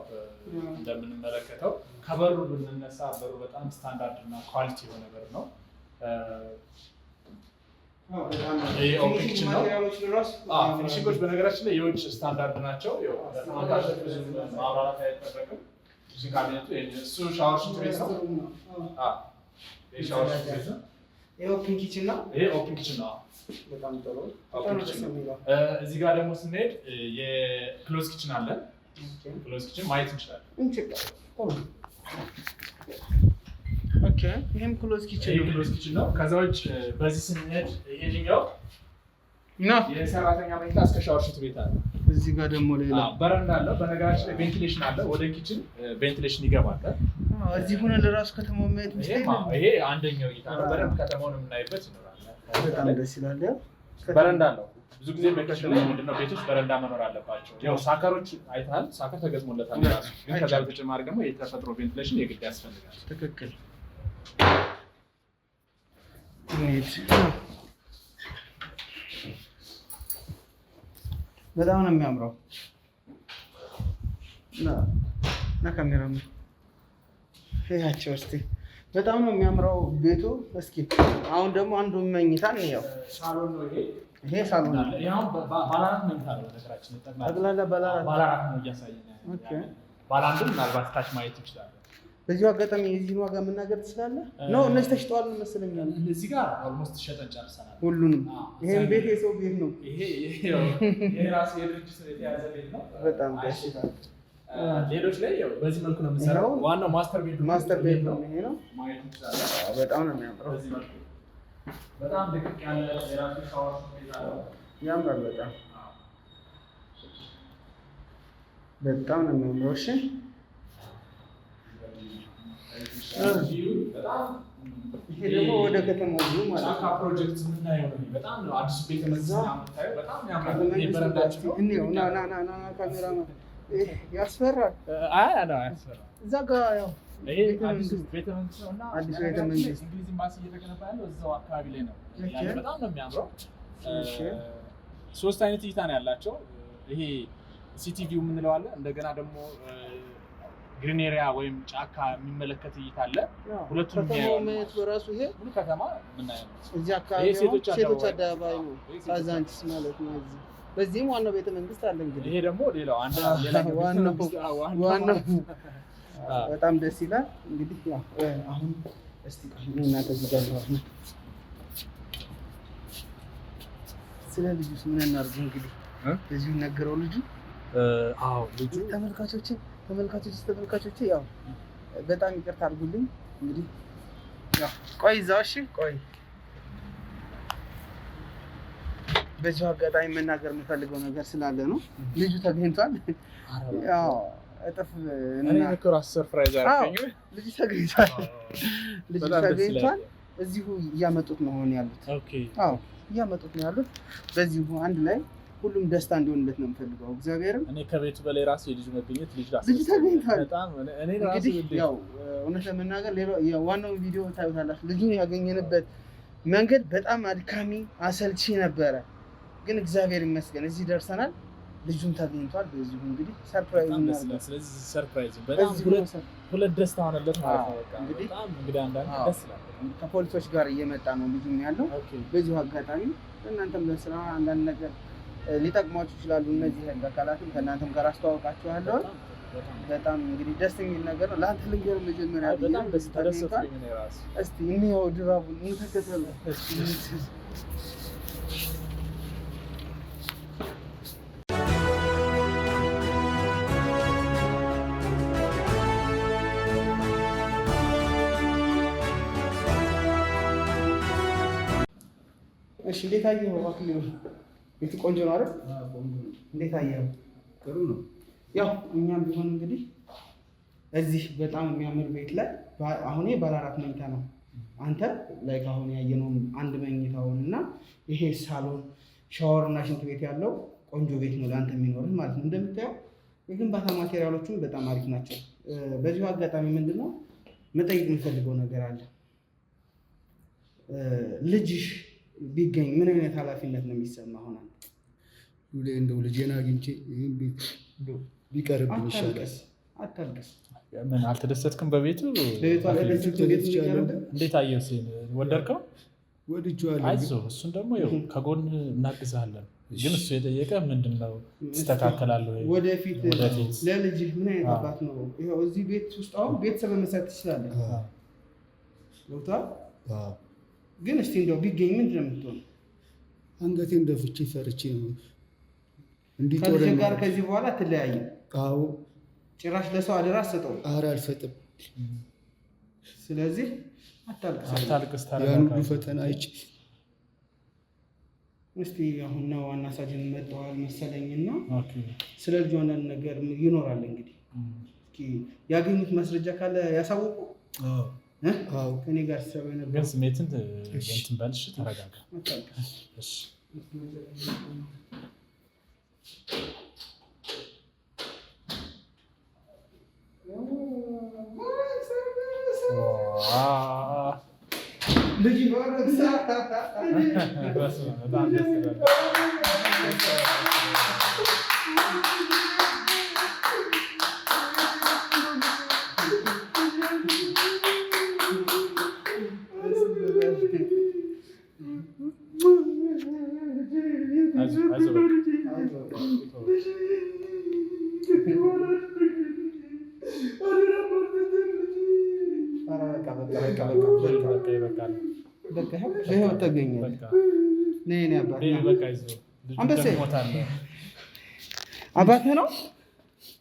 እንደምንመለከተው። ከበሩ ብንነሳ በሩ በጣም ስታንዳርድ እና ኳሊቲ የሆነ በር ነው። ይሄ ኦፕን ኪችን ነው። ፊኒሽንጎች በነገራችን ላይ የውጭ ስታንዳርድ ናቸው። ተመልካቾች ብዙ ማብራራት አይጠበቅም። ኪችን ካቢኔቱ እሱ ሻወር ሽንት ቤት ነው። ይሄ ሻወር ሽንት ቤት ነው። ይሄ ኦፕን ኪችን ነው። ይሄ ኦፕን ኪችን ነው። በጣም ጥሩ። እዚህ ጋር ደግሞ ስንሄድ የክሎዝ ኪችን አለ። ክሎዝ ኪችን ማየት እንችላለን። ኦኬ ይሄም ክሎዝ ኪችን ነው። ከዛ ውጭ በዚህ ስንሄድ ይሄኛው የሰራተኛ መኝታ እስከ ሻወር ሽንት ቤት አለ። እዚህ ጋር ደግሞ ሌላ በረንዳ አለው። በነገራችን ላይ ቬንቲሌሽን አለ። ወደ ኪችን ቬንቲሌሽን ይገባል። እዚህ ሆነ ለራሱ ከተማው ማየት ይሄ አንደኛው እይታ ነው። በደንብ ከተማውን የምናይበት ይኖራል። በጣም ደስ ይላል። በረንዳ አለው። ብዙ ጊዜ ሜካኒክ ላይ ምንድነው ቤቶች በረንዳ መኖር አለባቸው። ያው ሳከሮች አይተሃል፣ ሳከር ተገጥሞለታል ራሱ። ግን ከዛ በተጨማሪ ደግሞ የተፈጥሮ ቬንቲሌሽን የግድ ያስፈልጋል። ትክክል። በጣም ነው የሚያምረው። እና ካሜራ ነው ያቸው እስቲ በጣም ነው የሚያምረው ቤቱ። እስኪ አሁን ደግሞ አንዱ መኝታ ነው ሳሎን ነው ይሄ ሳሎን ነው። ያው ባላራት መኝታ ነው ነገራችን ጠቅላላ ባላራት ነው እያሳየን። ኦኬ ባላንድም ምናልባት ታች ማየት ይችላል። በዚሁ አጋጣሚ የዚህን ዋጋ መናገር ትችላለህ? ነው እነዚህ ተሽጠዋል መሰለኛል። እዚህ ጋር ኦልሞስት ሸጠን ጨርሰናል ሁሉንም። ይሄን ቤት የሰው ቤት ነው። ይሄ ራሱ የድርጅት የተያዘ ቤት ነው። በጣም ደስ ይላል። ሌሎች ላይ በዚህ መልኩ ነው የምንሰራው። ዋናው ማስተር ቤት ነው ይሄ ነው ማየት እንችላለን። በጣም ነው የሚያምረው። በዚህ መልኩ በጣም ድቅቅ ያለ የራሱ ሻወር ነው። ያምራል። በጣም ነው የሚያምረው። እሺ ይሄ ደግሞ ወደ ከተማው ነው ማለት ጫካ ፕሮጀክት የምናየው ነው። በጣም ነው አዲስ ቤተ መንግስት የምታየው። በጣም ያምራል። ይሄ በረንዳችን ነው። እንዴው ና ካሜራማን ያስፈራል። አያስፈራም። እዛ ጋር ያው ይሄ አዲስ ቤተ መንግስት ነውና አዲስ ቤተ መንግስት እንግሊዝ ኤምባሲ እየተገነባ ያለው እዛው አካባቢ ላይ ነው። በጣም ነው የሚያምረው። ሶስት አይነት እይታ ነው ያላቸው። ይሄ ሲቲቪው የምንለው አለ። እንደገና ደግሞ ግሪን ኤሪያ ወይም ጫካ የሚመለከት እይታ አለ። ሁለቱም ማየት በራሱ ይሄ ሁሉ ከተማ ምናየው እዚህ አካባቢ ሴቶች አደባባይ ነው ካዛንቺስ ማለት ነው። በዚህም ዋናው ቤተ መንግስት አለ። እንግዲህ ይሄ ደግሞ ሌላው ዋናው በጣም ደስ ይላል። እንግዲህ ያው አሁን እስቲ እናንተ እዚህ ጋር ነው ስለ ልጁስ ምን እናድርግ እንግዲህ እዚሁ ነገረው ልጁ ልጁ ተመልካቾች ያው በጣም ይቅርታ አድርጉልኝ። እንግዲህ ያው ቆይ እዛው እሺ ቆይ በዚህ አጋጣሚ መናገር የምፈልገው ነገር ስላለ ነው። ልጁ ተገኝቷል። ያው እጥፍ እና ሰርፕራይዝ አደረገኝ። ልጁ ተገኝቷል። እዚሁ እያመጡት ነው ያሉት። ኦኬ እያመጡት ነው ያሉት። በዚሁ አንድ ላይ ሁሉም ደስታ እንዲሆንለት ነው የምፈልገው። እግዚአብሔርም እኔ ከቤቱ በላይ ራሱ የልጅ መገኘት ልጅ ተገኝቷል። በጣም እኔ ራሱ ያው እውነት ለመናገር ዋናው ቪዲዮ ታዩታላችሁ። ልጁን ያገኘንበት መንገድ በጣም አድካሚ አሰልቺ ነበረ፣ ግን እግዚአብሔር ይመስገን እዚህ ደርሰናል። ልጁም ተገኝቷል። በዚሁ እንግዲህ ሰርፕራይዝ ነው። ስለዚህ ሰርፕራይዝ በጣም ሁለት ደስታ ሆነለት ማለት ነው። በጣም እንግዲህ አንዳንድ ደስ ይላል። ከፖሊሶች ጋር እየመጣ ነው ልጁም ያለው። በዚሁ አጋጣሚ እናንተም ለስራ አንዳንድ ነገር ሊጠቅሟችሁ ይችላሉ። እነዚህ ህግ አካላትም ከእናንተም ጋር አስተዋውቃችኋለሁ። በጣም እንግዲህ ደስ የሚል ነገር ነው። ለአንተ ልንገር መጀመሪያ በጣም ደስ ተደሰትኩኝ እኔ ራሱ። እስቲ እንየው ድባቡን እንተከተሉ። እሺ እንዴት አየኸው? አክሊሉ ቤቱ ቆንጆ ነው አይደል? እንዴት አየኸው? ጥሩ ነው። ያው እኛም ቢሆን እንግዲህ እዚህ በጣም የሚያምር ቤት ላይ አሁን ባለ 4 መኝታ ነው። አንተ ላይ አሁን ያየነው አንድ መኝታውን እና ይሄ ሳሎን ሻወር እና ሽንት ቤት ያለው ቆንጆ ቤት ነው ለአንተ የሚኖርህ ማለት ነው። እንደምታየው የግንባታ ማቴሪያሎቹም በጣም አሪፍ ናቸው። በዚሁ አጋጣሚ ምንድነው መጠየቅ የምፈልገው ነገር አለ። ልጅሽ ቢገኝ ምን አይነት ኃላፊነት ነው የሚሰማው? ሆነ እንደው ልጄን አግኝቼ ይሄን ቤት ቢቀርብኝ ይሻላል። አታልቅስ። ምን አልተደሰትክም? በቤቱ እንዴት አየው? ወደድከው? ወድጄዋለሁ። አይዞህ፣ እሱን ደግሞ ከጎን እናግዝሃለን። ግን እሱ የጠየቀ ምንድነው ትስተካከላለህ ወይ ወደፊት ለልጅህ ምን አይነት አባት ነው? ይኸው እዚህ ቤት ውስጥ አሁን ቤተሰብ መመስረት ትችላለህ። ገብቶሃል? ግን እስቲ እንደው ቢገኝ ምንድን ነው የምትሆነው? አንገቴን ደፍቼ ፈርቼ ነው ከልጅ ጋር ከዚህ በኋላ አትለያይም? አዎ። ጭራሽ ለሰው አደራ አትሰጠውም? ኧረ አልሰጥም። ስለዚህ አታልቅስ። ያን ሁሉ ፈተና አይቼ እስቲ አሁን ነው ዋና ሳጅን መጥተዋል መሰለኝና ስለ ልጁ አንዳንድ ነገር ይኖራል። እንግዲህ እስኪ ያገኙት ማስረጃ ካለ ያሳውቁ። አዎ ከኔ ጋር ሰው ነበር። ግን ስሜትን እንትን በልሽ፣ ተረጋጋ። እሺ ልጅ ወረሳ በጣም ደስ ይላል።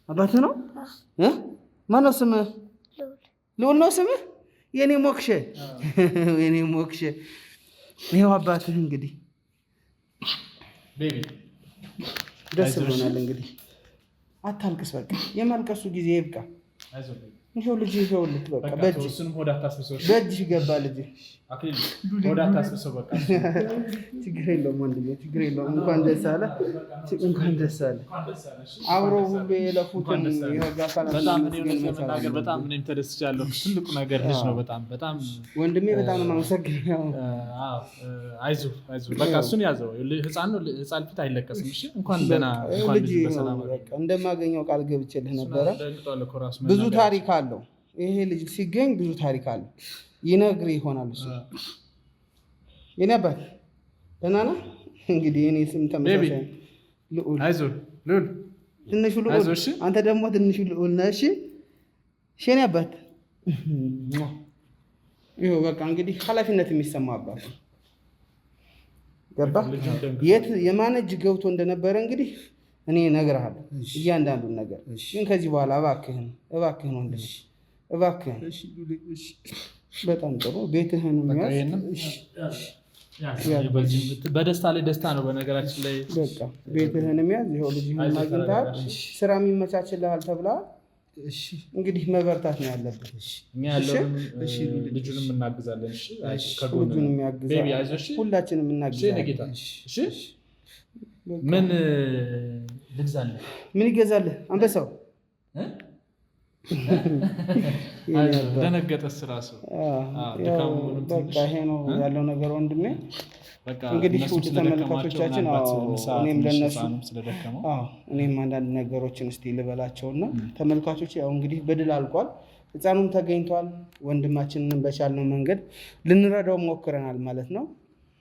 አባትህ ነው? ማነው ስምህ? ልዑል ነው ስምህ? የኔ ሞክሼ የኔ ሞክሼ። ይኸው አባትህ እንግዲህ ደስ ብሎናል። እንግዲህ አታልቅስ፣ በቃ የማልቀሱ ጊዜ ይብቃ። ይሄው ልጅ ይሄውልህ በቃ በእጅ ገባ ልጅ ችግር የለውም ወንድሜ ችግር የለውም። እንኳን ደስ አለ እንኳን ደስ አለ። አብሮ ሁሉ የለፉትን የህግ አካላት በጣም እኔም ተደስቻለሁ። ትልቁ ነገር ልጅ ነው። በጣም ወንድሜ በጣም ነው የማመሰግነው። አይዞህ በቃ እሱን ያዘው። ህፃን ፊት አይለቀስም። እሺ እንኳን ደህና ልጅ እንደማገኘው ቃል ገብቼልህ ነበረ። ብዙ ታሪክ አለው ይሄ ልጅ ሲገኝ ብዙ ታሪክ አለው። ይነግር ይሆናል እሱ የኔ አባት ደህና ነህ? እንግዲህ የኔ ስም ተመሳሳይ ልዑል። አይዞህ ልዑል፣ ትንሹ ልዑል። አንተ ደግሞ ትንሹ ልዑል ነህ። እሺ የኔ አባት ይኸው በቃ እንግዲህ ኃላፊነት የሚሰማው አባት ገባህ? የት የማን እጅ ገብቶ እንደነበረ እንግዲህ እኔ እነግርሃለሁ እያንዳንዱን ነገር። ግን ከዚህ በኋላ እባክህን ወንድሜ እባክህን በጣም ጥሩ ቤትህን በደስታ ላይ ደስታ ነው። በነገራችን ላይ በቃ ቤትህን የሚያዝ ይኸው ልጅህን አግኝተሃል። ስራ የሚመቻችልሃል ተብለሃል። እንግዲህ መበርታት ነው ያለብህ። ልጁንም እናግዛለን። ልጁን የሚያግዛል ሁላችንም እናግዛለን። ምን ልግዛለህ? ምን ይገዛልህ አንበሳው? ደነገጠስ ራሱ። በቃ ይሄ ነው ያለው ነገር ወንድሜ። እንግዲህ ውድ ተመልካቾቻችን እኔም ለነሱ እኔም አንዳንድ ነገሮችን እስቲ ልበላቸውና ተመልካቾች ያው እንግዲህ በድል አልቋል። ህፃኑም ተገኝቷል። ወንድማችንን በቻልነው መንገድ ልንረዳው ሞክረናል ማለት ነው።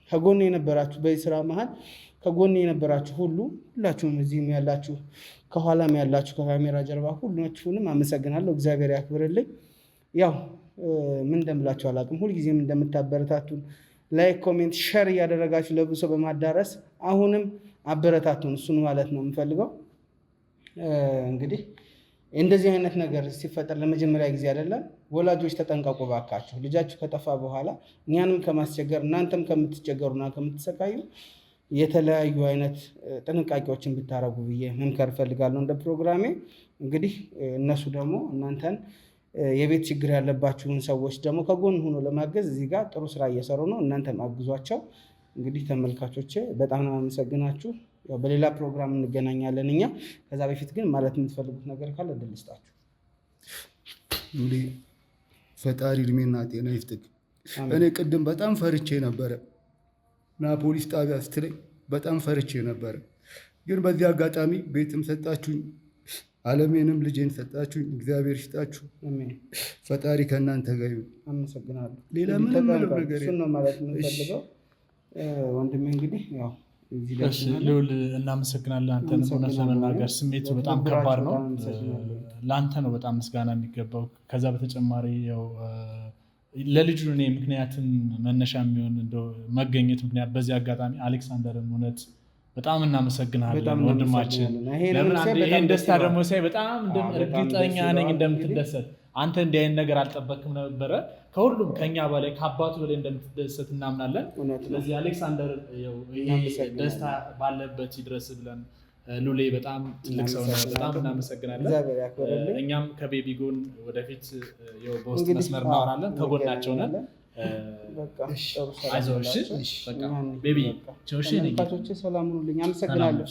ከጎን የነበራችሁ በዚህ ስራ መሀል ከጎን የነበራችሁ ሁላችሁም እዚህም ያላችሁ ከኋላም ያላችሁ ከካሜራ ጀርባ ሁላችሁንም አመሰግናለሁ። እግዚአብሔር ያክብርልኝ። ያው ምን እንደምላችሁ አላውቅም። ሁልጊዜም እንደምታበረታቱን ላይክ፣ ኮሜንት፣ ሸር እያደረጋችሁ ለብዙ ሰው በማዳረስ አሁንም አበረታቱን። እሱን ማለት ነው የምፈልገው። እንግዲህ እንደዚህ አይነት ነገር ሲፈጠር ለመጀመሪያ ጊዜ አይደለም። ወላጆች ተጠንቀቁ ባካችሁ። ልጃችሁ ከጠፋ በኋላ እኛንም ከማስቸገር እናንተም ከምትቸገሩና ከምትሰቃዩ የተለያዩ አይነት ጥንቃቄዎችን ብታረጉ ብዬ መምከር እፈልጋለሁ እንደ ፕሮግራሜ። እንግዲህ እነሱ ደግሞ እናንተን የቤት ችግር ያለባችሁን ሰዎች ደግሞ ከጎን ሆኖ ለማገዝ እዚህ ጋር ጥሩ ስራ እየሰሩ ነው። እናንተም አግዟቸው። እንግዲህ ተመልካቾቼ በጣም ነው አመሰግናችሁ። በሌላ ፕሮግራም እንገናኛለን እኛ። ከዛ በፊት ግን ማለት የምትፈልጉት ነገር ካለ እድል ልስጣችሁ። ፈጣሪ እድሜና ጤና ይስጥቅ። እኔ ቅድም በጣም ፈርቼ ነበረ እና ፖሊስ ጣቢያ ስትለኝ በጣም ፈርቼ ነበረ። ግን በዚህ አጋጣሚ ቤትም ሰጣችሁኝ፣ አለሜንም ልጄን ሰጣችሁኝ። እግዚአብሔር ይስጣችሁ። ፈጣሪ ከእናንተ ጋር ይሁን። አመሰግናለሁ። ሌላ ምንም ነገር ነው ማለት የምንፈልገው ወንድሜ። እንግዲህ ያው ልዑል እናመሰግናለን። አንተን እውነት ለመናገር ስሜቱ በጣም ከባድ ነው። ለአንተ ነው በጣም ምስጋና የሚገባው። ከዛ በተጨማሪ ያው ለልጁ እኔ ምክንያትም መነሻ የሚሆን መገኘት ምክንያት በዚህ አጋጣሚ አሌክሳንደርን እውነት በጣም እናመሰግናለን ወንድማችን። ለምን ይህን ደስታ ደግሞ ሳይ በጣም እርግጠኛ ነኝ እንደምትደሰት። አንተ እንዲህ አይነት ነገር አልጠበቅም ነበረ። ከሁሉም ከኛ በላይ ከአባቱ በላይ እንደምትደሰት እናምናለን። ስለዚህ አሌክሳንደር ደስታ ባለበት ይድረስ ብለን ሉሌ በጣም ትልቅ ሰው ነው። በጣም እናመሰግናለን። እኛም ከቤቢ ጎን ወደፊት በውስጥ መስመር እናወራለን። ከጎናቸው ነን። አይዞህ። ቤቢ ሰላም ሁኑልኝ። አመሰግናለሁ።